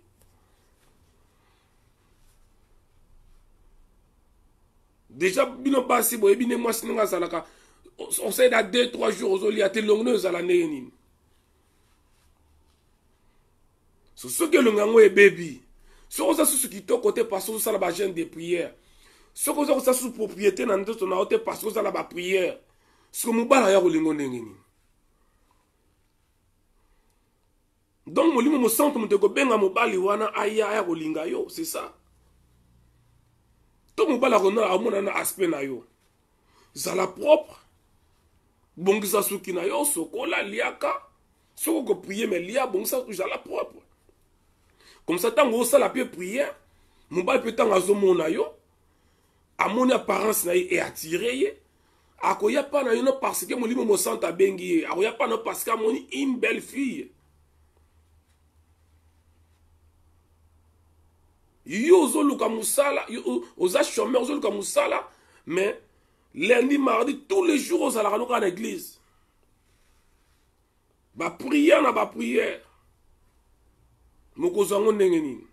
Déjà, bino passi, bo, ebine moi, sinon, salaka. On sait dans 2-3 jours, Zolian a été longneuse à la nini. C'est ce que le ngango est baby. Ce que ce qui est côté parce que ça la gêne de prière. Ce que ça sous propriété dans notre côté parce que ça la prière. Ce que mobala ya kolingo ndengeni. Donc molimo mo centre mo te ko benga mobali wana aya ya kolinga yo, c'est ça. To mobala rona amona na aspect na yo. Zala propre. Bongisa suki na yo sokola liaka. Soko ko prier mais lia bongisa zala propre. Comme ça, tant que ça la pied prière, mon bal peut tant azomo na yo, à mon apparence na est attiré, à quoi y a pas na yo parce que mon limo me sent à bengi, à quoi y a pas non parce que mon une belle fille. Yo zoluka musala, yo oza chômeur zoluka musala, mais lundi mardi tous les jours aux à l'église. Ba prière na ba prière. Mokozango ndenge nini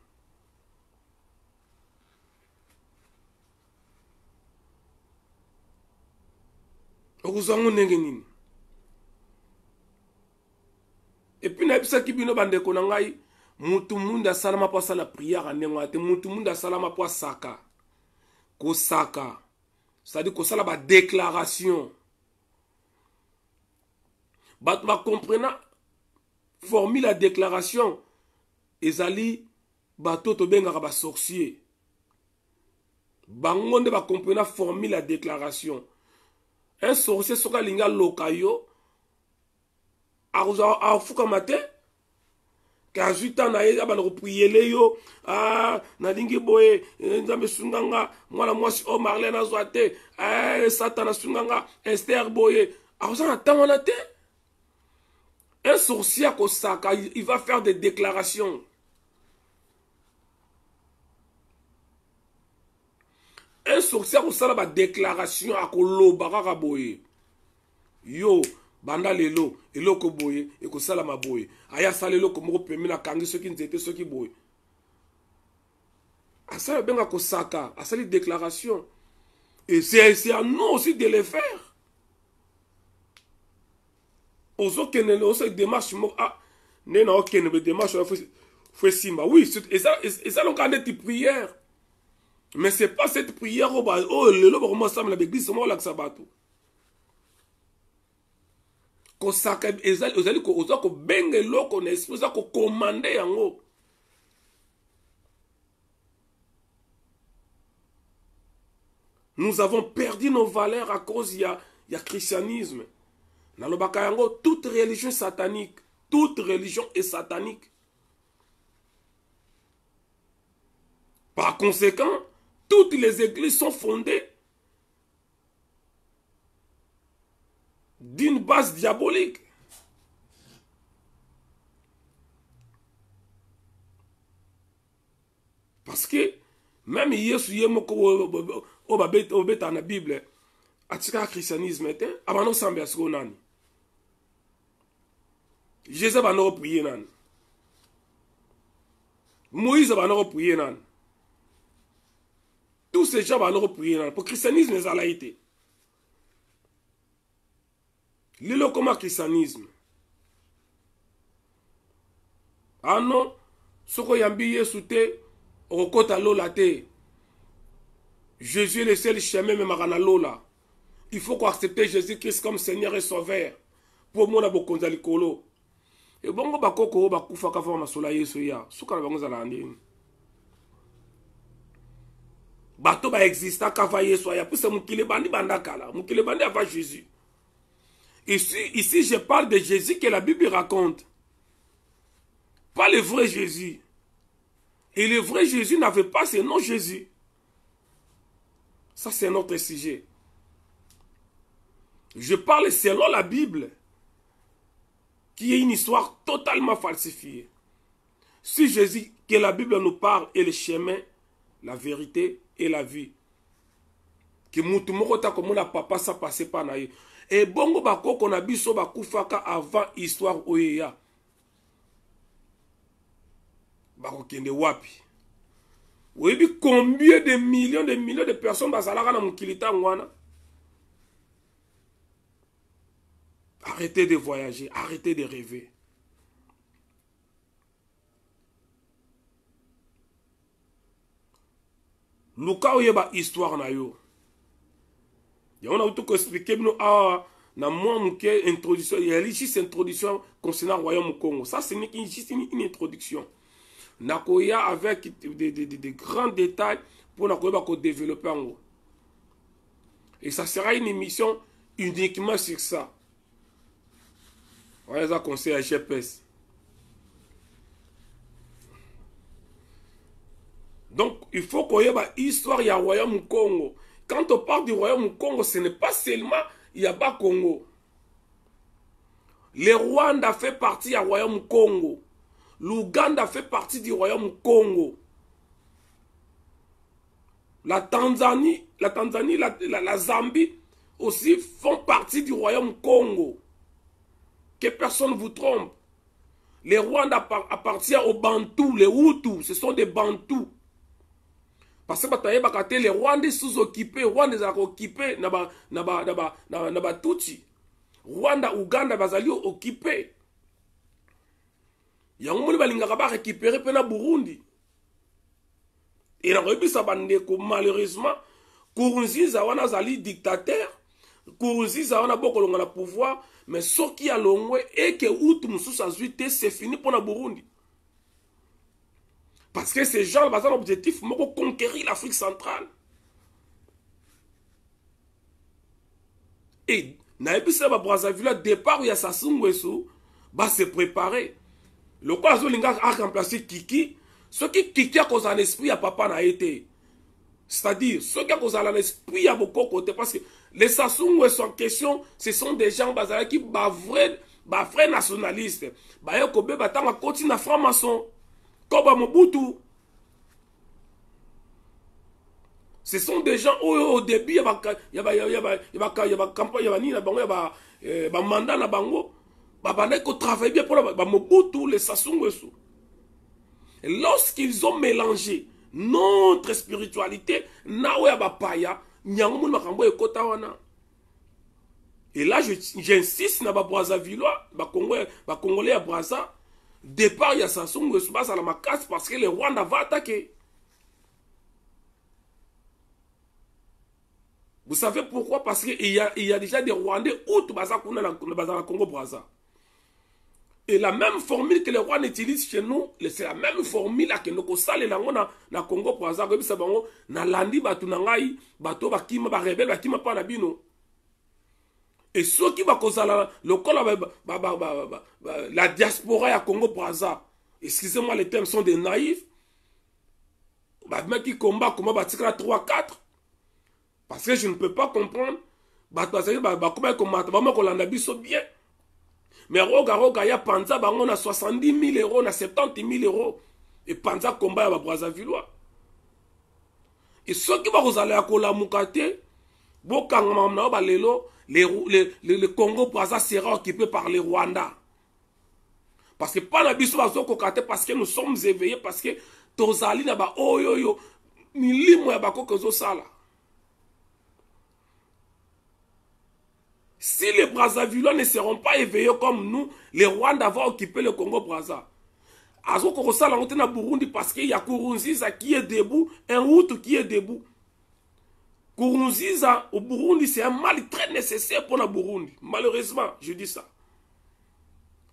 okozango ndenge nini et puis na bisa kibino bandeko na ngai mutu munda salama pa sala prière ndenge ate mutu munda salama pa saka ko saka c'est-à-dire ko sala ba déclaration bat ba comprena formule la déclaration ezali bato to bengaka ba sorcier bango nde ba comprendre formule la déclaration un sorcier soka linga lokayo a fuka matin ka juta na ye abana ko prier yo na lingi boye nzambe sunganga mwana mwasi o Marlène azwate satana sunganga Esther boye a tamana te. Un sorcier kosaka il va faire des déclarations. Un sorcier ko sala ba déclaration akolo bakaka boye. Yo banda lelo eloko boye e ko sala maboye. Aya sala eloko moko pemi na kangi soki nzete soki boye. Asala benga ko saka, asali déclaration. Et c'est à nous aussi de le faire. Aux autres démarches, oui, et ça donc en est prière. Mais c'est pas cette prière le lobo comment ça l'église moi là que ça bateau. Ko saka ezali ko oza ko benga loko na esprit za ko commander yango. Nous avons perdu nos valeurs à cause il y a christianisme. Nalobaka yango, toute religion satanique, toute religion est satanique. Par conséquent, toutes les églises sont fondées d'une base diabolique. Parce que même Yesu yemoko obeta na Bible, atika christianisme était abano sambe asko nani. Jésus va nous prier nan. Moïse va nous prier nan. Tous ces gens vont nous prier nan. Pour le christianisme, les alaïtés. Lilo comme christianisme. Ah non, ce qu'on y a bien sauté, au côté de l'eau te. Jésus est le seul chemin, mais marana lola. Il faut qu'on accepte Jésus-Christ comme Seigneur et Sauveur. Pour moi, on a beaucoup de likolo. Et bon, on va kufa kafa masola yesu ya. Soukala bango zala andini. Bato ba exista kafa yesu ya. Pousse mukile bandi bandakala. Mukile bandi avant Jésus. Ici, je parle de Jésus que la Bible raconte. Pas le vrai Jésus. Et le vrai Jésus n'avait pas ce nom Jésus. Ça, c'est notre sujet. Je parle selon la Bible, qui est une histoire totalement falsifiée. Si Jésus, que la Bible nous parle, est le chemin, la vérité et la vie. Que moutumokota comme on papa ça passé par naïe. Et bongo bako qu'on a biso bakufaka avant histoire oyeya. Bako kende wapi. Oui, combien de millions de personnes basalaka na mukilita ngwana. Arrêtez de voyager, arrêtez de rêver. Luka oyeba histoire na yo. Et on a tout expliqué nous na moi muke introduction, il y a juste introduction concernant le royaume Congo. Ça c'est juste une introduction. Nakoya avec des grands détails pour nakoya ko développer en haut. Et ça sera une émission uniquement sur ça. Voilà ça conseil à GPS. Donc il faut qu'on ait une histoire du royaume Congo. Quand on parle du royaume Congo, ce n'est pas seulement il y a pas Congo. Le Rwanda fait partie du royaume Congo. L'Ouganda fait partie du royaume Congo. La Tanzanie, la Zambie aussi font partie du royaume Congo. Que personne ne vous trompe. Les Rwanda appartiennent aux Bantous, les Hutus, ce sont des Bantous. Parce que les Rwandais sous-occupés, Rwanda sont occupés, naba Tutsi. Rwanda, Ouganda, bazali occupés. Il y a un moment où ils ont récupéré le Burundi. Et malheureusement, Kurunziza wana zali dictateur, Kurunziza wana boko longa na pouvoir, mais ce qui a longwe et que Hutu mususu azuite, c'est fini pour le Burundi. Parce que ces gens ont un objectif de conquérir l'Afrique centrale. Et Naïbisa Brazzaville, départ où il y a Sassou Nguesso, va se préparer. Le quoi a remplacé Kiki, ce qui Kiki a causé un esprit à papa n'a été. C'est-à-dire, ceux qui ont causé un esprit à beaucoup côté, parce que les Sassou Nguesso en question, ce sont des gens qui sont vrais nationalistes. Ils ont continué à franc-maçon. Comme Mobutu. Ce sont des gens au début, il y a un mandat na bango, il travaille bien pour Mobutu, les Sassou Nguesso. Lorsqu'ils ont mélangé notre spiritualité, na nyango moni makambo ekota wana. Et là j'insiste na ba Brazzavillois, ba Congolais à Brazza, départ il y a Sassou Nguesso à la macasse parce que le Rwanda va attaquer. Vous savez pourquoi? Parce qu'il y a déjà des Rwandais outre Baza Kuna dans Congo Brazza. Et la même formule que les Rwandais utilisent chez nous, c'est la même formule que nous avons dans Congo Brazza. Comme ça, na landi batu nangai, bato bakima ba rebelle bakima pa na bino. Et ceux qui vont la diaspora à Congo Brazza, excusez-moi les termes sont des naïfs. Bah mec qui combat comment bâtir 3-4. Parce que je ne peux pas comprendre. Comment combattre bien. Mais roga ya Panza on a 70 000 euros, on a 70 000 euros. Et Panza combat à Brazzavillois. Et ceux qui vont aller à Kolamukate, le Congo Brazza sera occupé par les Rwandais. Parce que pas nabiso bazokokate parce que nous sommes éveillés parce que tozali na ba oyoyo milimo ya bakoko sala. Si les Brazzavillois ne seront pas éveillés comme nous, les Rwandais vont occuper le Congo Brazza. Azoko sala ngote na Burundi parce qu'il y a Kurunziza qui est debout, un Hutu qui est debout. Kurunziza au Burundi, c'est un mal très nécessaire pour le Burundi. Malheureusement, je dis ça.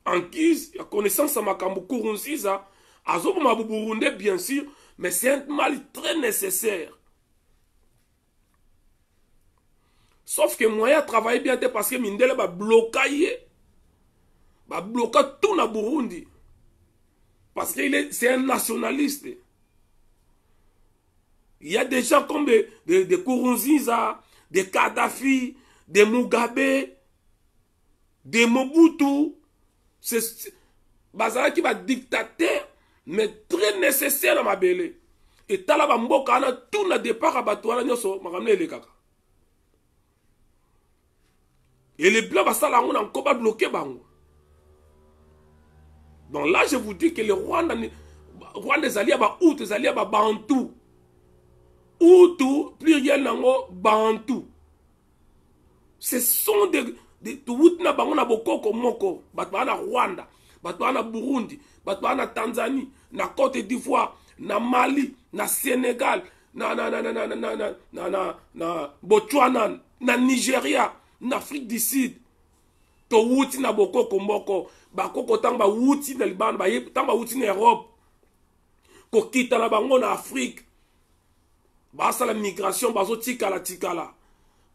En guise, la connaissance à Makambo Kurunziza, Azobo Mabu Burundi, bien sûr, mais c'est un mal très nécessaire. Sauf que moi, je travaille bien parce que Mindele va bloquer tout le Burundi. Parce que c'est un nationaliste. Il y a des gens comme des Kurunziza, des Kadhafi, des Mugabe, des Mobutu. C'est Bazara qui va dictateur, mais très nécessaire dans ma belle. Et Talaba Mboka, tout le départ à Batouana, Nyoso, Maramne les Kaka. Et les blancs, on a encore bloqué Bango. Donc là, je vous dis que les Rwandais alliés à Hutu, les alliés à Bantou. Hutu, pluriel nango, Bantou. Ce sont des Hutu na bango na bokoko moko. Batouana Rwanda, Batouana Burundi, Batouana Tanzanie, na Côte d'Ivoire, na Mali, na Sénégal, na Botswana, na Nigeria. En Afrique du Sud, to wuti na bokoko moko, bakoko tanga ba wuti na Liban, ba tanga wuti na Europe, ko kita na bango na Afrique, ba sa la migration, bazo tikala.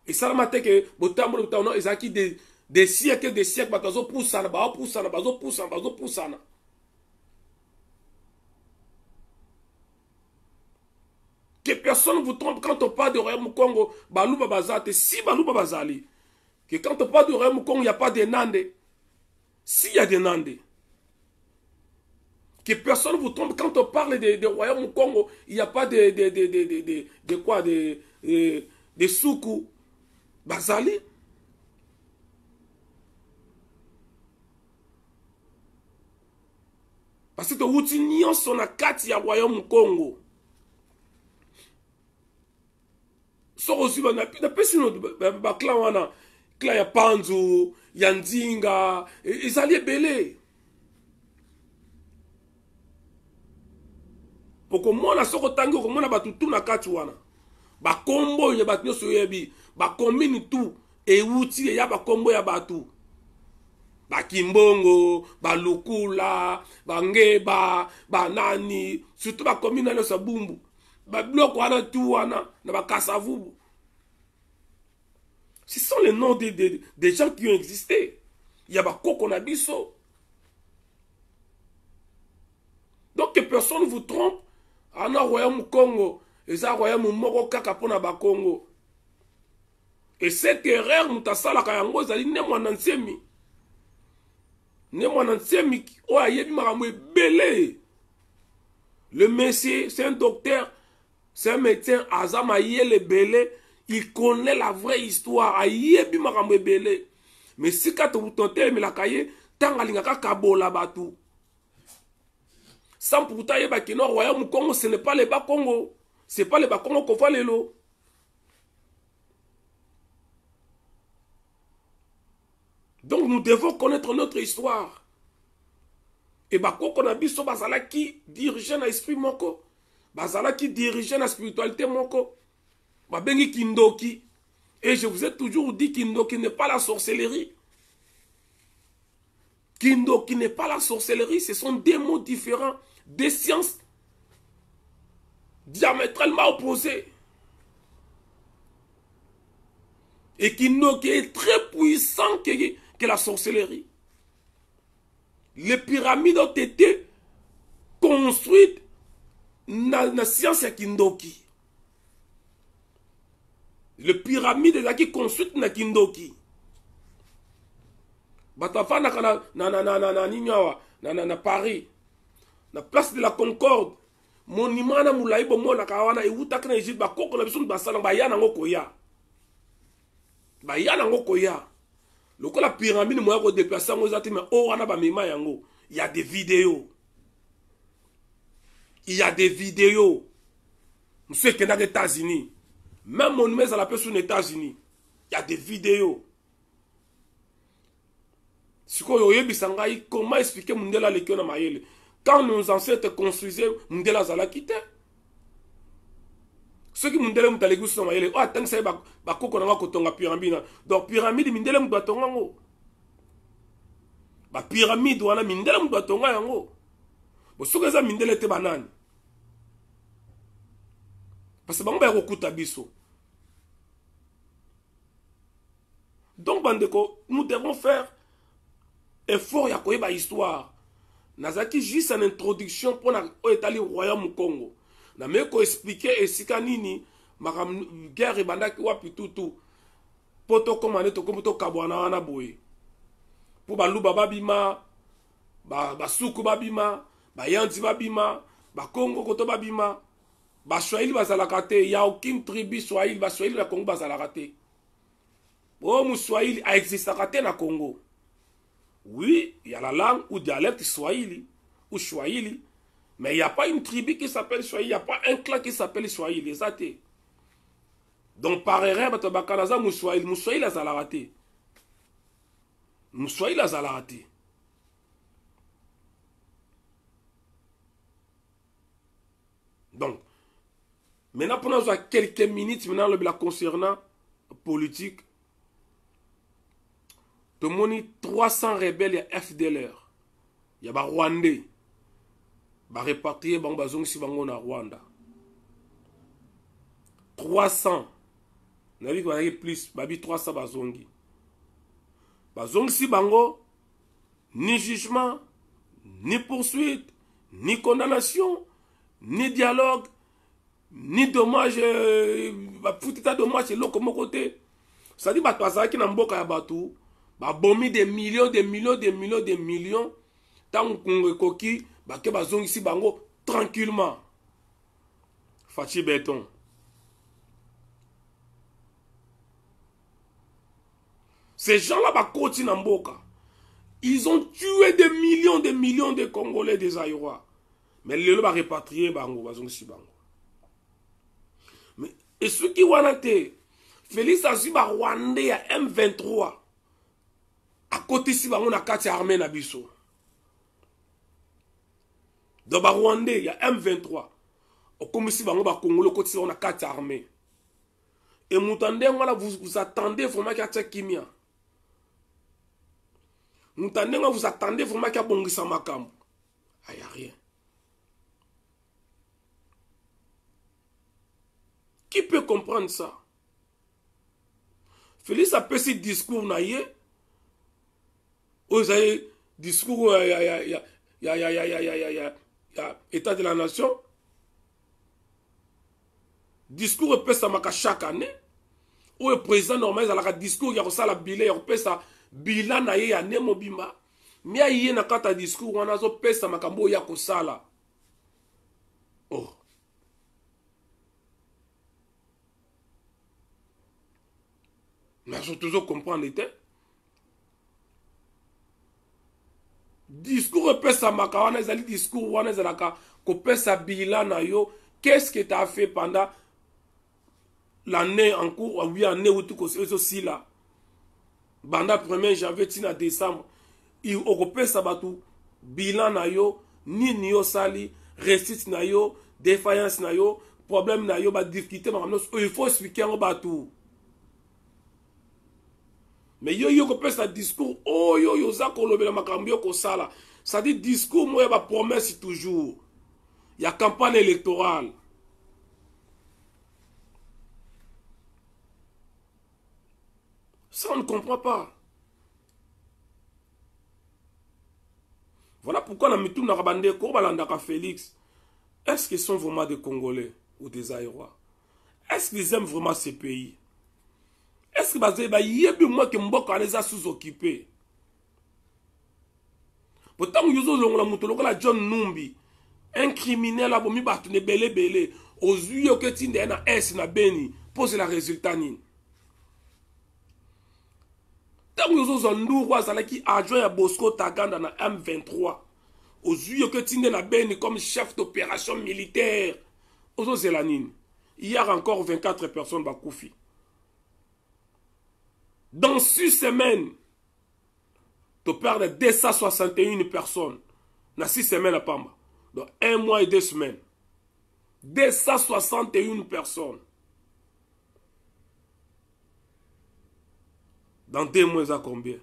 Et ça m'a dit que botambo botano ezaki des siècles batazo poussana, bazo poussana. Que personne ne vous trompe quand on parle de Royaume Congo, balouba bazate, si balouba bazali. Que quand on parle du Royaume Congo, il n'y a pas de Nandé. S'il y a des Nandé. Que personne ne vous trompe quand on parle de Royaume Congo, il n'y a pas de Soukou. Bazali. Parce que tu as son akati ya Royaume Congo. So aussi, on a plus de clan wana. Là, il y a Panzu, il y a Ndinga, ils allaient belé. Pour que moi, je sois tango, comme on a battu tout na katuana. Ba combo, il y a battu sur yebi. Ba combine tout. Et outil, il y a ba combo, il y a battu. Ba Kimbongo, ba Lukula, ba Ngeba, ba Nani. Surtout ba combine na sa bumbu. Ba bloc wana tout wana, na ba Kasavubu. Ce sont les noms des gens qui ont existé. Il y a Bakoko Nabiso. Donc que personne ne vous trompe. En Royaume Congo, et un Royaume Moro Kakapona Bakongo. Et cette erreur, nous avons sala kayango, zali ne mwanansemi. Ne mwanansemi, oya yebi maramwe belé. Le monsieur, c'est un docteur, c'est un médecin, Azama yele belé. Il connaît la vraie histoire. Aïebi makamwe belé. Mais si quand vous tentez, mais la cahier, tant à l'ingaka kabola batou. Sans pourtant, il y a Royaume Congo, ce n'est pas les Bas Congo. Ce n'est pas les Bas Congo qu'on va les lots. devons connaître notre histoire. Et bakoko na biso bazala qui dirige na esprit moko. Bazala qui dirige na spiritualité moko. Babengi kindoki. Et je vous ai toujours dit kindoki n'est pas la sorcellerie. Kindoki n'est pas la sorcellerie. Ce sont des mots différents. Des sciences diamétralement opposées. Et kindoki est très puissant que la sorcellerie. Les pyramides ont été construites dans la science ya kindoki. Les pyramides ezaki construites na kindoki. Batafana na Paris. Na place de la Concorde. Monument na moulayi bomo na kawana ewutaka na Egypte bakoko na biso basala bayana ngokoya. Bayana ngokoya. Lokola pyramide moya ko déplacer ngo ezati mais o wana ba mema yango. Il y a des vidéos. Il y a des vidéos. Monsieur qui est aux États-Unis. Même mon mère, ça l'appelle sur les États-Unis. Il y a des vidéos. Comment expliquer Mundela Lekyo Mayele? Quand nos ancêtres construisaient, Mundela Zala quitté. Ceux qui Mundela Mutalegou sur Mayele, oh, tant que c'est Bako Konanga Kotonga pyramide. Donc, pyramide, Mundela Mbatonga. Ba pyramide, wana Mundela Mbatonga yango. Bon, ce que ça Mundela était banane. Parce que donc, nous devons faire effort ya koyeba histoire. Nazaki juste une introduction pour l'état royaume Congo. Na me ko expliquer esika nini guerre bandaki wapi tutu. Poto komane to komoto kabwana wana boye. Pour baluba babima, basuku babima, bayanzi babima, Congo koto babima. Baswahili bazalaka te, il n'y a aucune tribu Swahili, Baswahili na Congo bazalaka te. Oh, Mouswahili a existé na Congo. Oui, il y a la langue ou dialecte Swahili ou Swahili, mais il n'y a pas une tribu qui s'appelle Swahili, il n'y a pas un clan qui s'appelle Swahili, exacté. Donc par erreur, bakanaza Mouswahili, Mouswahili azalaka te. Mouswahili azalaka te. Donc maintenant, pendant quelques minutes, maintenant, la concernant politique, de moni 300 rebelles, il y a FDLR, il y a Rwandais, bah répartis, bah bazong si bango na Rwanda. 300, n'a vu qu'il y a plus, bah 300 bazongi. Bazong si bango, ni jugement, ni poursuite, ni condamnation, ni dialogue. Ni dommage, putain dommage, c'est l'autre comme côté. Ça dit, bah, toi, qui n'a pas ya batou, bah, bomi des millions, des millions, des millions, des millions, tant qu'on coquille, bah, que bah, zong ici, bango, tranquillement. Fachi béton. Ces gens-là, bah, continuent en boca. Ils ont tué des millions de Congolais, des Aïrois. Mais les gens, bah, répatrier, bango, bah, zong ici, bango. Et ceux qui ont été, Félix Azuba Rwandais à M23. À côté si on a 4 armées na biso. Dans Rwandais, il y a M23. Comme si on a Congolais, côté si on a 4 armées. Et vous attendez vraiment qu'il y ait Kimia. Vous attendez vraiment qu'il y ait Bongisa Makambo. Il n'y a rien. Qui peut comprendre ça? Félix a fait ce discours naïe. Vous avez discours État de la nation. Discours peut ça chaque année. Ou le président normal il a discours il y a ça la bilan il peut ça bilan naïe ya nemo bima. Mais il y a un discours on a zo peut ça makambo ya ko sala. Oh. Mais je toujours comprendre était. Discours pesa makawana ezali discours wana ezalaka ko pesa bilan na yo. Qu'est-ce que tu as fait pendant l'année en cours ou 8 années où tu aussi là? banda 1er janvier tina décembre okopesa bato bilan na yo nini yo sali réussite na yo défaillance na yo problème na yo ba difficulté makambo nyonso il faut expliquer yango bato. Mais yo kopesa discours oyo yoza kolobela makambo yo kosala, ça dit discours moya ba promesse toujours. Il y a campagne électorale. Ça on ne comprend pas. Voilà pourquoi na mitou na kabande ko balandaka Félix. Est-ce qu'ils sont vraiment des Congolais ou des Aérois? Est-ce qu'ils aiment vraiment ce pays? Est-ce que moi que mboka les a sous-occupés? Pourtant, la John Numbi, un criminel a vomi battu belé aux yeux que tinde na S na Beni pose la résultat ni. Tant que nous avons qui adjoint à Bosco Taganda na M23 aux yeux que tinde na Beni comme chef d'opération militaire aux Zélanine. Hier encore 24 personnes bakoufi. Dans 6 semaines, tu perds 261 personnes. Dans 6 semaines à Pamba. Dans 1 mois et 2 semaines. 261 personnes. Dans 2 mois, à combien?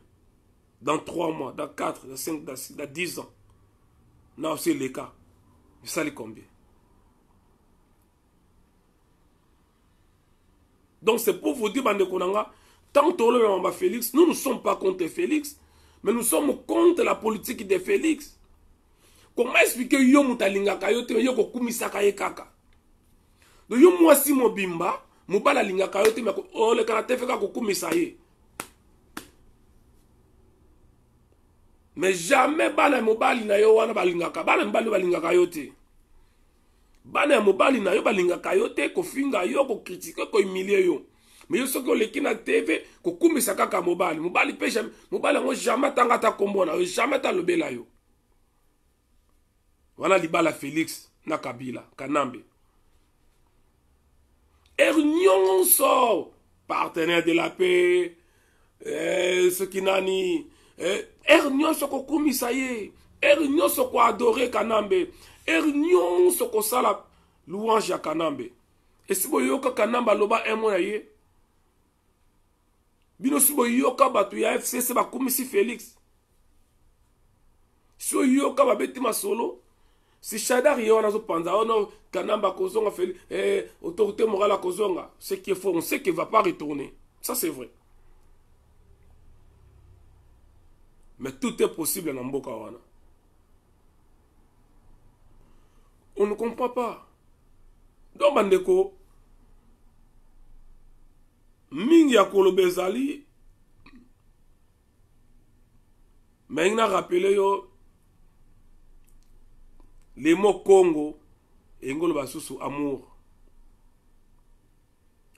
Dans 3 mois, dans 4, dans 5, dans 6, dans 10 ans. Non, c'est les cas. Ça, les combien? Donc, c'est pour vous dire, Bande Konanga, tant que Félix, nous ne sommes pas contre Félix, mais nous sommes contre la politique de Félix. Comment expliquer yo mutalingaka yo te yo kokumisaka ye kaka? Donc yo mwasi mobimba, mobala lingaka yo te mais oh le karate feka kokumisa ye. Mais jamais bana mobali na yo wana balingaka, bana mbali balingaka yo te. Bana mobali na yo balingaka yo te ko finga yo ko critiquer ko humilier yo. Mais yo soko leki na TV ko kumisa kaka mobali. Mobali pe jamais mobali ngo jamais tanga ta kombona, jamais ta lobela yo. Voilà libala Félix na Kabila, Kanambe. Ernion sort partenaire de la paix, ce qui nani Ernion soko kumisa ye, Ernion soko adoré Kanambe, Ernion soko sala louange ya Kanambe. Et si vous yoka Kanamba loba emona ye, bino si vous yoka batu ya FCC ba kumisi Félix. Si vous yoka ba betima solo, si Chadar yo na zo panza ono Kanamba kozonga Félix, autorité morale à kozonga, ce qui est faux, on sait qu'il va pas retourner. Ça c'est vrai. Mais tout est possible dans Mboka wana. On ne comprend pas. Donc bandeko mingi ya kolobezali mais il a rappelé yo les mots Congo et ngolo basusu amour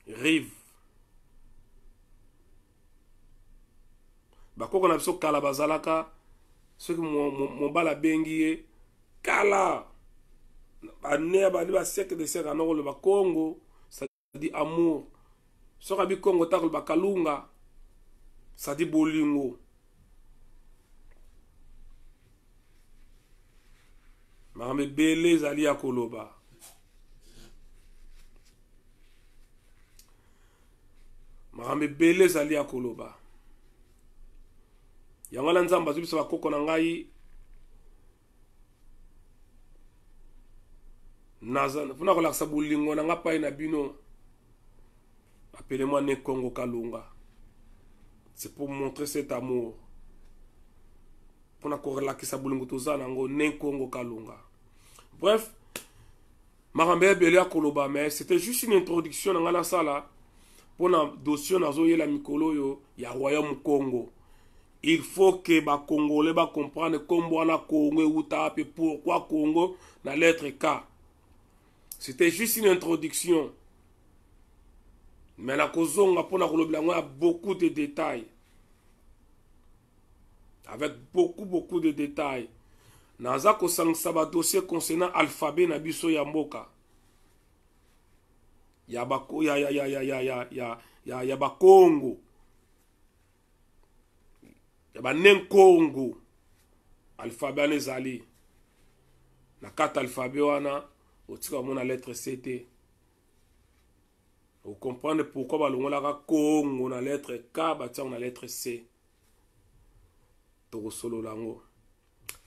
rive bakoko na biso kala bazalaka ceux qui mon bala bengi kala bané ba ba sec de sec anoko le Congo ça dit amour. Soka bi Congo takul bakalunga ça dit bolingo. Marambe bele zali ya koloba. Marambe bele zali ya koloba. Yangala nzamba zubisa bakoko na ngai nazana funa ko laksa bolingo na ngapa ina bino. Appelez-moi Né Congo Kalunga. C'est pour montrer cet amour. Pour qu'on relaxe sa bolingo tozana ngo Né Congo Kalunga. Bref, Marambe Belia Koloba, mais c'était juste une introduction dans la salle pour un dossier nazo la mikolo yo ya royaume Congo. Il faut que les Congolais comprennent comment la Congo et pourquoi Congo na lettre K. C'était juste une introduction. Mais la Kozonga pour la a beaucoup de détails. Avec beaucoup de détails. Naza Kosang Saba dossier concernant alphabet na biso ya mboka. Ya Congo. ya ba nenkongo alphabet wana ezali na kati alphabet wana otika mona lettre C te. Vous comprenez pourquoi balongolaka Congo na lettre K batiango na lettre C. Toko solo lango.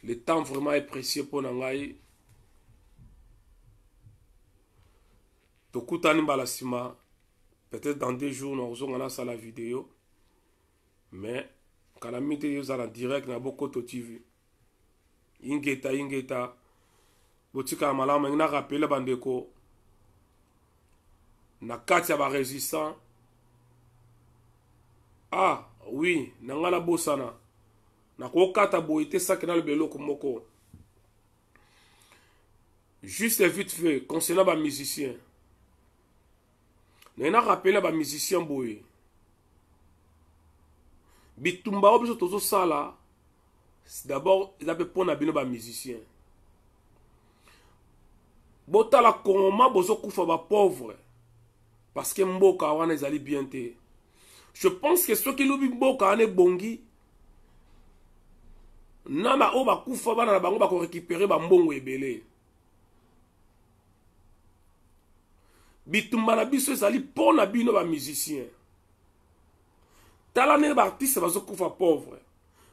Le temps vraiment est précieux pour nangai. Tokutani balasima. Peut-être dans 2 jours nous allons faire la vidéo. Mais quand la midi vous allez en direct na beaucoup de TV. Ingeta. Botika malama ina rappelé bandeko. Na kati ya ba résistant. Ah oui, nangana bosana. Na ko kata boité sakena le beloko moko. Juste vite fait concernant ba musicien. Na rappelé ba musicien boy. Bitumba obiso tozo sala. D'abord, ils appellent pour na bino ba musicien. Botala koma bozo kufa ba pauvre. Parce que mboka wana ezali bien te. Je pense que ceux qui lobi mboka wana bongi na ba o ba kufa bana na bango ba ko récupérer ba mbongo ebele. Bitumba na biso ezali pona bino ba musicien. Tala ne ba artiste bazo kufa pauvre.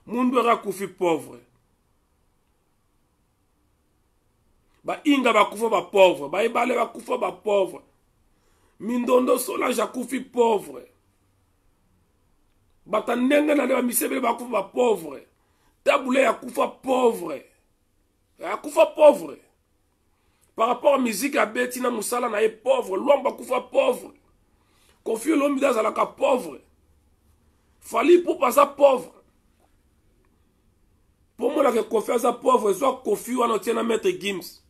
Mundu era kufi pauvre. Ba inga ba kufa ba pauvre, ba ibale ba kufa ba pauvre. Mindondo Solange akufi pauvre. Batanenga na ba misebele ba kufa ba pauvre. Taboulé akufa pauvre. Akufa pauvre. Par rapport à la musique à Bettina Moussala na est pauvre, Lomba kufa pauvre. Kofi Olomide za la ka pauvre. Fali pour passer pauvre. Pour moi la que Kofi za pauvre, soit Kofi wana tiena maître Gims.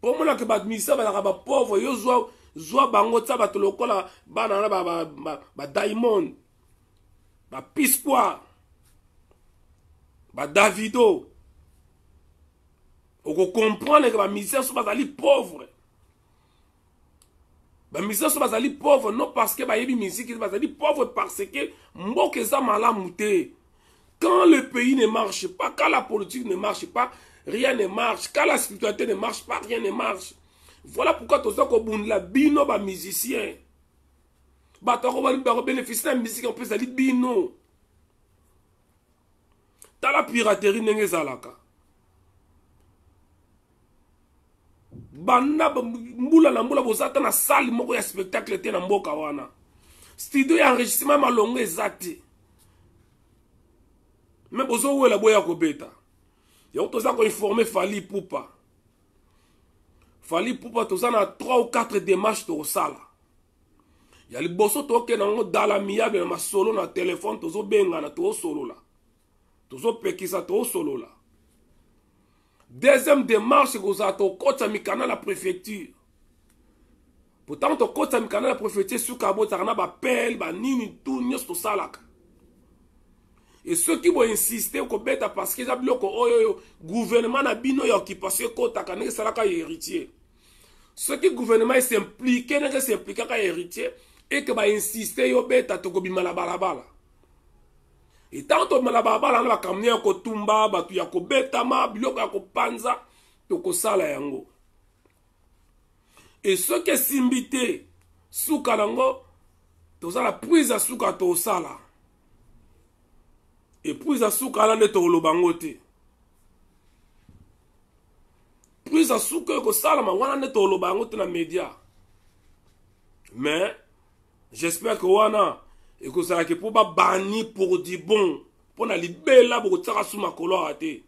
Pour moi, que badmisa ba pauvre, yo zwa bango tsa bato lokola bana na ba Diamond, ba Pispoir, ba Davido. On comprendre que ba misère so bazali pauvre. Ba misère so bazali pauvre non parce que ba yebi musique bazali pauvre parce que mboke za malamu te. Quand le pays ne marche pas, quand la politique ne marche pas, rien ne marche. Quand la spiritualité ne marche pas, rien ne marche. Voilà pourquoi tout ça qu'on la bino ba musicien. Ba to ko bénéficier de la musique en plus ali bino. Ta la piraterie nenge zalaka. Banda mbula na mbula bozata na salle moko ya spectacle te na mboka wana. Studio ya enregistrement malongo ezati. Mais bozo wela boya ko beta. Ya toza ko informer Fali Poupa. Fali Poupa toza na 3 ou 4 démarches to sala. Ya li boso to ke nango dala miyabe na solo na téléphone tozo benga na to solo la. Tozo pekisa to solo la. Deuxième démarche que vous avez coach mikana la préfecture. Pourtant to coach mikana la préfecture sous kabo tarana ba pel ba nini tout nyos to salaka. Et ceux qui vont insister au bêta parce qu'ils ont le gouvernement na bino ya occupation kota kanenge salaka héritier. Ceux qui gouvernement s'impliquent nenge s'impliquer ka héritier et que ba insister yo bêta to ko bimala balabala. Et tant to malabala na ba kamnia ko tumba ba tu ya ko bêta ma biloko ya ko panza to ko sala yango. Et ceux qui simbité suka nango to sala prise à suka to sala. Et puis à souka la neto lobangote. Puis à souka ko salama wana neto lobangote na média. Mais j'espère que wana et que ça que pour ba bani pour du bon pour na libela pour tsaka suma kolo raté.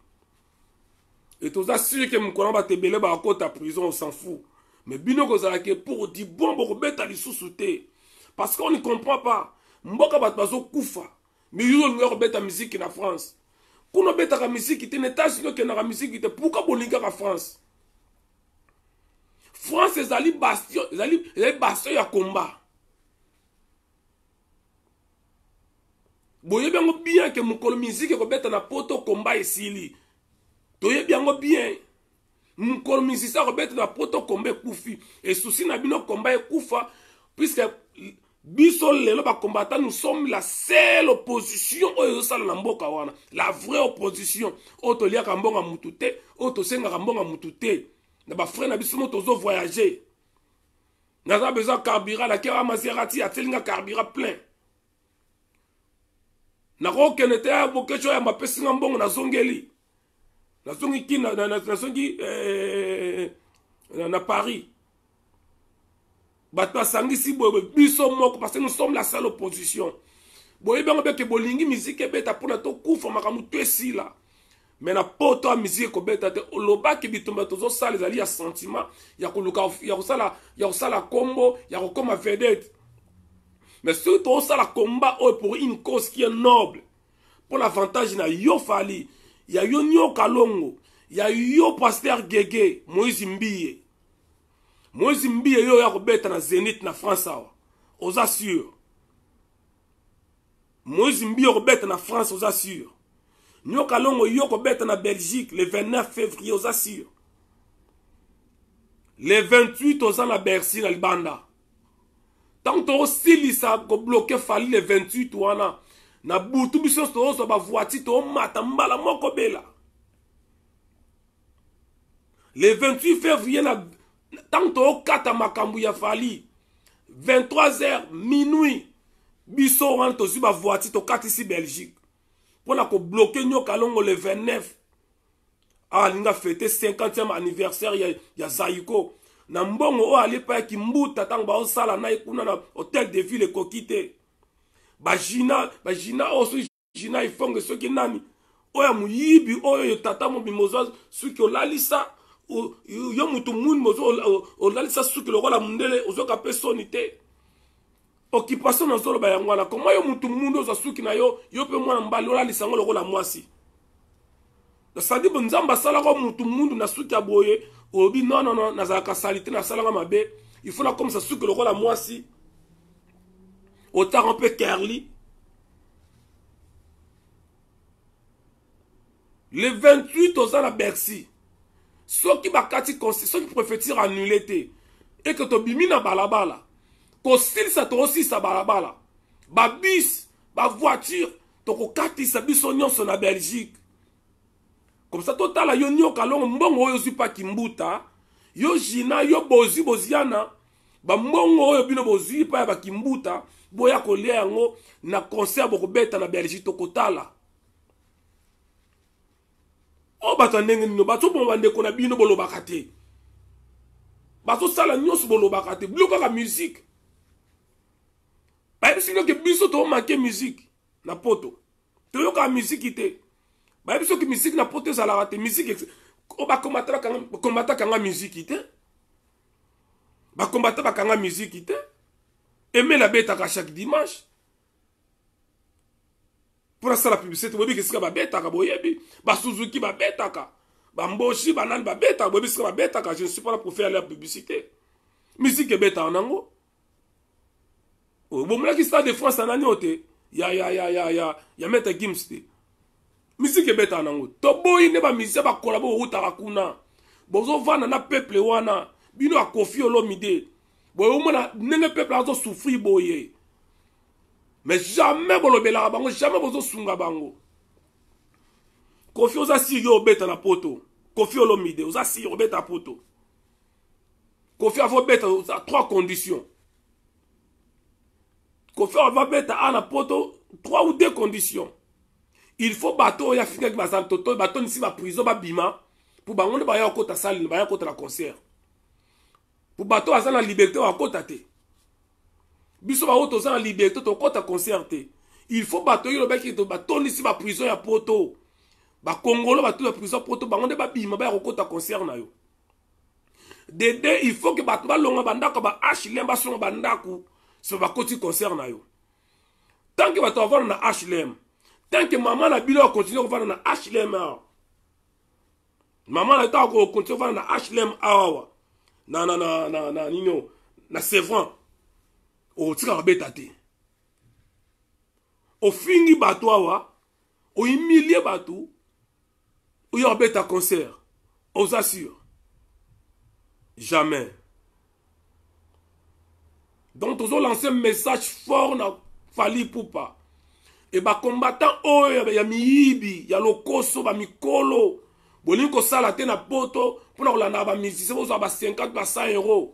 Et tout ça sûr que mon kona ba tebele ba kota prison on s'en fout. Mais bino ko ça que pour du bon pour beta li sous-souté parce qu'on ne comprend pas. Mboka ba bazo kufa. Mais ils ont la musique en France. Quand on a la musique, il y a la musique, pourquoi on a la France? France, c'est un bastion, bastion à combat. Vous voyez bien que mon musique est un poto combat ici. Vous voyez bien. Mon musique est un poto combat koufi. Et souci n'a bien combat koufa, puisque Biso lelo ba combattant, nous sommes la seule opposition oyo sala na mboka wana. La vraie opposition. Oto lia kambonga mutute, oto senga kambonga mutute. Na ba frère na biso mo tozo voyager. Naza besoin carburant la kera Maserati atelinga carburant plein. Na ko kenete ya bokecho ya mapesinga mbongo na zongeli. Na zongi ki na zongi na Paris. Bato sangisi boye biso moko parce que nous sommes la seule opposition. Boye bengo beke bolingi musique beta pona to kufa makamu twesi la. Mais na poto a musique ko beta te loba ki bitumba tozo sala ezali ya sentiment ya koluka ya kosala combo ya kokoma vedette. Mais surtout ça la combat pour une cause qui est noble. Pour l'avantage na yo fali, ya yo nyo kalongo, ya yo pasteur Gege, Moïse Mbiye. Moïse Mbiye yo ya kobeta na Zénith na France awa. Aux assure. Moïse Mbiye kobeta na France aux assure. Nyo kalongo yo kobeta na Belgique le 29 février aux assure. Le 28 aux na Bercy na Libanda. Tant que silisa ko bloqué fali le 28 wana na butu biso to ba voiture to mata mbala moko bela. Le 28 février na tant que kata makambu ya fali 23h minuit biso wana to ba voiture to kata ici Belgique. Pona ko bloquer nyoka longo le 29 linga fêter 50e anniversaire ya Zaiko. Na mbongo o alipa ki mbuta tang ba osala na ikuna na hôtel de ville kokite ba jina oso jina ifonge soki nani oya muyibi oyo tata mo bimozo suki olalisa yo mutu mun mozo olalisa suki lokola mundele ozoka pesoni te occupation na zolo ba yangwana koma yo mutu mundo za suki na yo pe mwana mbali olalisa ngo lokola mwasi na sadi bonzamba sala ko mutu mundu na suki aboye obi non nazalaka salite na salanga mabe il faut la comme ça suki lokola mwasi autant un peu curly. Le 28 aux ans à Bercy ceux qui bakati ceux qui préfèrent annuler et que to bimina balabala ko style ça to aussi sa balabala ba bus ba voiture to ko kati sa biso nyonso na Belgique. Comme ça, total, yo nyo kalongo mbongo oyo zipa kimbuta, yo jina, yo boziana, ba mbongo oyo bino bozipa ya ba kimbuta, boya kolia yango na concert boko beta na Belgique tokotala. O bato ndenge nino, bato bomba ndeko na bino bolo bakate. Bato sala nyonso bolo bakate, bloka ka musique. Ba ebisi ke biso to manke musique na poto. To yo ka musique ite. Ba biso ki musique na pote za la rate musique o ba combattre kanga musique ite ba combattre ba kanga musique ite aimer la bête à chaque dimanche pour ça la publicité bobi que sika ba bête ka boyebi ba Suzuki ba bête ka ba Mboshi ba nan ba bête bobi sika ba bête ka je ne suis pas là pour faire la publicité musique bête anango o bo mla ki Stade de France anani ote ya meta Gimste musique beta nango to boyi ne ba musicien ba kolabo utaka kuna bozo vana na peuple wana bino a Koffi Olomide boyo mona nenge peuple azo souffrir boye mais jamais bolobela bango jamais bozo sunga bango Koffi oza siri beta na poto Koffi Olomide oza siri beta poto Koffi avo beta à 3 conditions Koffi avo beta na poto 3 ou 2 conditions. Il faut bateau ya finga ki bazam toto bateau nisi ba prison ba bima pour bangonde ba ya kota salle ba ya kota la concert pour bateau azana liberté wa kota te biso ba auto za liberté to kota concert te il faut bateau yo ba ki to bateau nisi ba prison ya poto ba congolo bateau ya prison poto bangonde ba bima ba ya kota concert na yo dede il faut que bateau ba longa bandako ba HLM ba songa bandako so ba koti concert na yo tant que bateau avoir na HLM. Tant que maman a bilo continue à faire na HLM. Maman a continue à faire na HLM awa. Na nino na Sevran. O tika beta te. O fingi bato awa, o humilier bato, o yo beta concert. Os assure. Jamais. Donc tous lancé un message fort na Fally Ipupa. Et ba combattant oyo ya miyibi ya lokoso ba mikolo bolingo sala te na poto pona kolanda ba musicien bozo ba 50 ba 100 euros.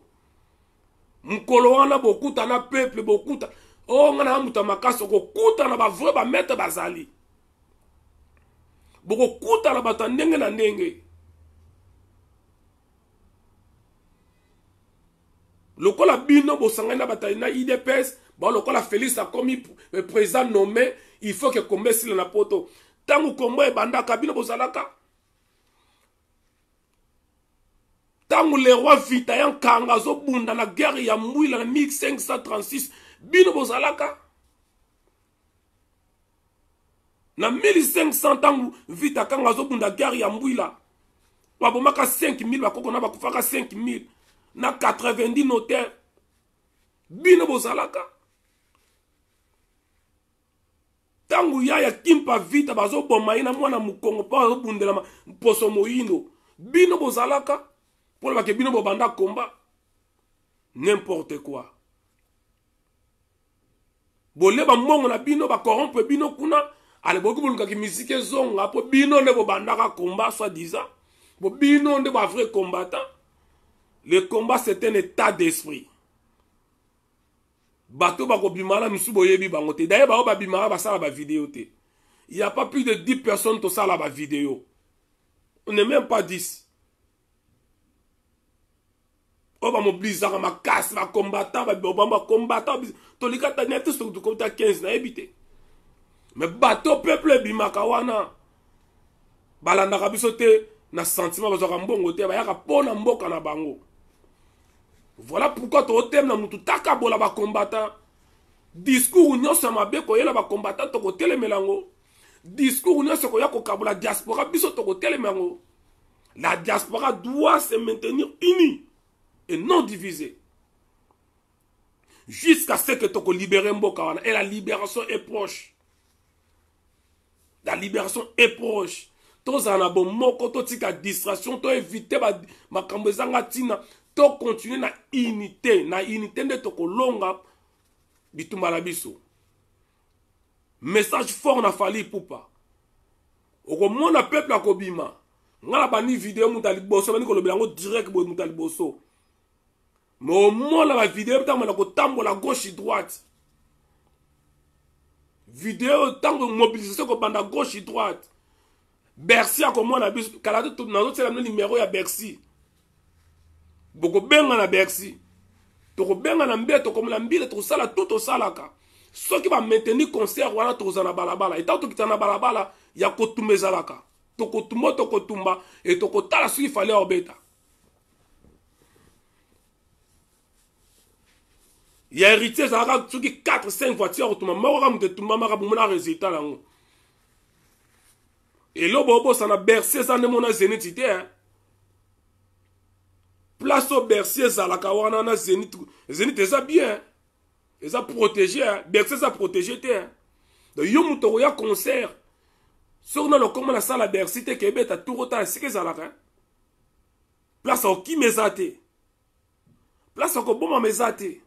Mukolo wana bokuta na peuple bokuta o ngana muta makaso kokuta na ba vrai ba maître bazali. Bokuta na bata ndenge na ndenge. Lokola bino bosangana bataille na IDPS, bon lokola Félix a commis président nommé, il faut que combat sur la poto. Tangu combat bandaka bino bozalaka. Tangu le roi Vitayan Kanga zo bunda na guerre ya Mbouila na 1536, bino bozalaka. Na 1500 tangu Vita Kanga zo bunda guerre ya Mbouila. Babomaka 5000 bakoko na bakufaka 5000. Na 90 notaires. Bino bozalaka. Tangu ya kimpa vita bazo bomaina mwana mukongo pa bundela poso moyindo. Bino bozalaka. Pour le bino bobanda combat. N'importe quoi. Boleba mongo na bino ba corrompre bino kuna. Ale boku boluka ki musique zonga po bino ne bobanda ka combat soit disant. Bo bino ne ba vrai combattant. Le combat, c'est un état d'esprit. Bato bako bimala misu boyebi bangote. D'ailleurs, bao babimala basala ba vidéo te. Il n'y a pas plus de 10 personnes qui sala ba vidéo. On n'est même pas 10. On va mobiliser ma casse, ma combattant, ma combattant. Tolika ta net sur du compte 15 na ebité. Mais bato peuple bimaka wana. Balanda kabisote na sentiment bazaka mbongo te ba yaka pona mboka na bango. Voilà pourquoi tu thème na mutu takabola ba combattant. Discours nyonso mabe ko yela ba combattant to ko telemelango. Discours nyonso ko ya ko kabola diaspora biso to ko telemelango. La diaspora doit se maintenir unie et non divisée. Jusqu'à ce que tu ko libérer mboka wana et la libération est proche. La libération est proche. Tous en a bon moko to tika distraction to éviter ma kambezanga tina. To continuer na unité de to kolonga bitumba la biso. Message fort na Fally Ipupa. Oko mona peuple akobima. Ngala bani vidéo mutali boso bani ko lobelango direct bo mutali boso. Mais au mona la vidéo tant na ko tambola gauche et droite. Vidéo tant de mobilisation ko banda gauche et droite. Bercy akomona biso kala to na autre la numéro ya Bercy. Boko benga na Bercy. Toko benga na mbeto comme la mbile to sala tout au salaka. Ce qui va maintenir concert wana to za na balabala. Et tant to kitana balabala ya kotumbe zalaka. Toko tumo toko tumba et toko tala ce qu'il fallait obeta. Il y a héritier zalaka ce qui 4 5 voitures automa mora mute tumba mara bumona résultat lango. Et lo bobo ça na Bercy ça ne mona zénithité hein. Place au Bercy, ça la kawana na Zénith. Zénith, ça bien. Et ça protégé. Bercy, ça protégé. Donc, yom mutoro ya concert. Sur le comment la salle à Bercy, te kebe, ta tout rota, c'est que ça la hein. Place au qui mezate. Place au bon mezate.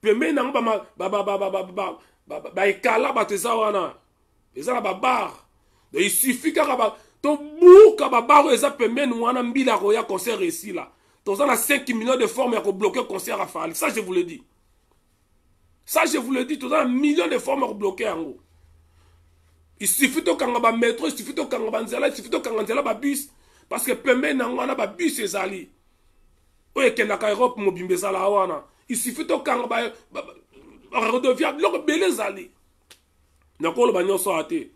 Pembe na ba ekala ba te zawana. Eza la babar. Donc, il suffit qu'à ton bouka babaro eza pembe nous wana mbila ko ya concert ici là. Tous on a 5 millions de formes pour bloquer le concert à Fally. Ça je vous le dis. Ça je vous le dis, tous on a millions de formes pour bloquer en gros. Il suffit de kanga ba métro, il suffit de kanga ba nzela, il suffit de kanga nzela ba bus parce que pembe na wana ba bus ezali. Oye kenda ka Europe mobimbe sala wana. Il suffit de kanga ba redevient l'ok belé zali. Nakolo ba nyoso ate.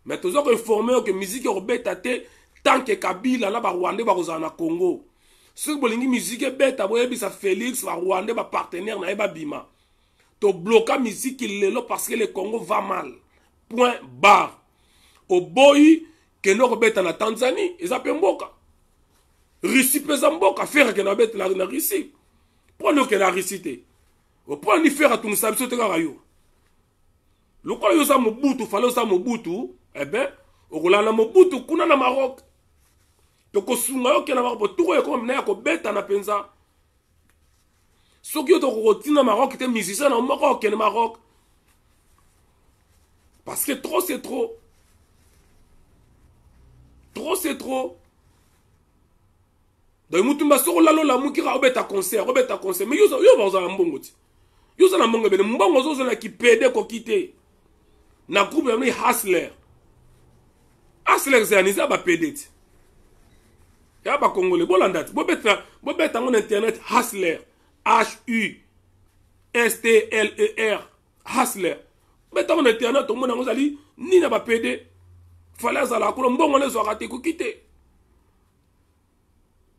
Mais tous autres informés que musique robeta te tant que Kabila là ba Rwanda ba kozana Congo. Ce bolingi musique beta boyebi sa Félix ba Rwanda ba partenaire na ba bima. To bloquer musique lelo parce que le Congo va mal. Point barre. Au boy que no robeta na Tanzanie, eza pemboka. Russie pesa mboka faire que na beta na Russie. Pour que la Russie te. Au point ni faire à tout ça te rayo. Le quoi yo sa Mobutu fallait sa Mobutu. Eh bien, au na Mobutu kuna na Maroc. Toko sunga yo ke na Maroc pour tout comme na ko beta na penza. soki yo tokokotina Maroc te musicien na moko okende Maroc. Parce que trop c'est trop. Trop c'est trop. Donc mutumba soko lalo la mukira obeta concert, mais yo baza na mbongo ti. Yo za na mbongo bene mbongo zo na ki pede ko kite. Na groupe ya mi Hustler. Hustler zaniza ba pede ti. Ya ba congolais bolanda ti. Bobeta ngona internet Hustler. Hustler. Hustler. Beta ngona internet to mona ngozali ni na ba pede. Fallait azala ko mbongo ne zo rate ko kite.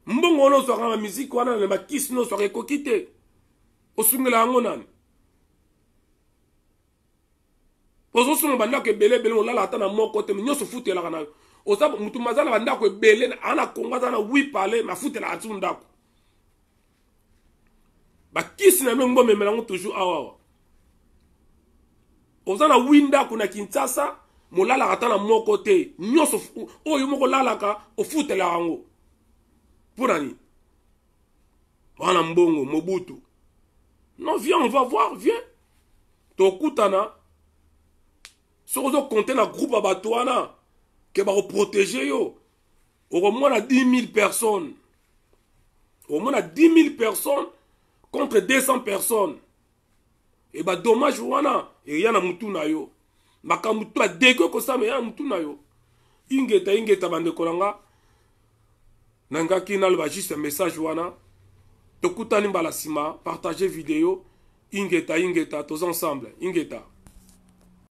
Mbongo no so ma musique wana na makisi no so ko kite. Osungela ngo nani. Ozo sunga banda ke bele olala ata na moko te nyoso futela kana. Oza mutu mazala banda ko bele ana konga na wi parler ma futela atunda ko. Ba kisi na ngo memela ngo toujours awa. Oza na winda kuna Kinshasa molala ata na moko te nyoso oyo moko lalaka ofutela ngo. Pourani. Wana mbongo Mobutu. Non, viens, on va voir, viens. Tokutana. Si on compter dans le groupe Abatouana, qui va protéger yo. Au moins 10 000 personnes. Au moins 10 000 personnes contre 200 personnes. Et bah dommage wana. Et rien à mutuna yo. Makamutu a dégueu comme ça, mais rien à mutuna yo. Ingeta bande kolanga. Nangaki nalba juste un message wana. Tokutani mbalasima, partagez vidéo. Ingeta, tous ensemble. Ingeta.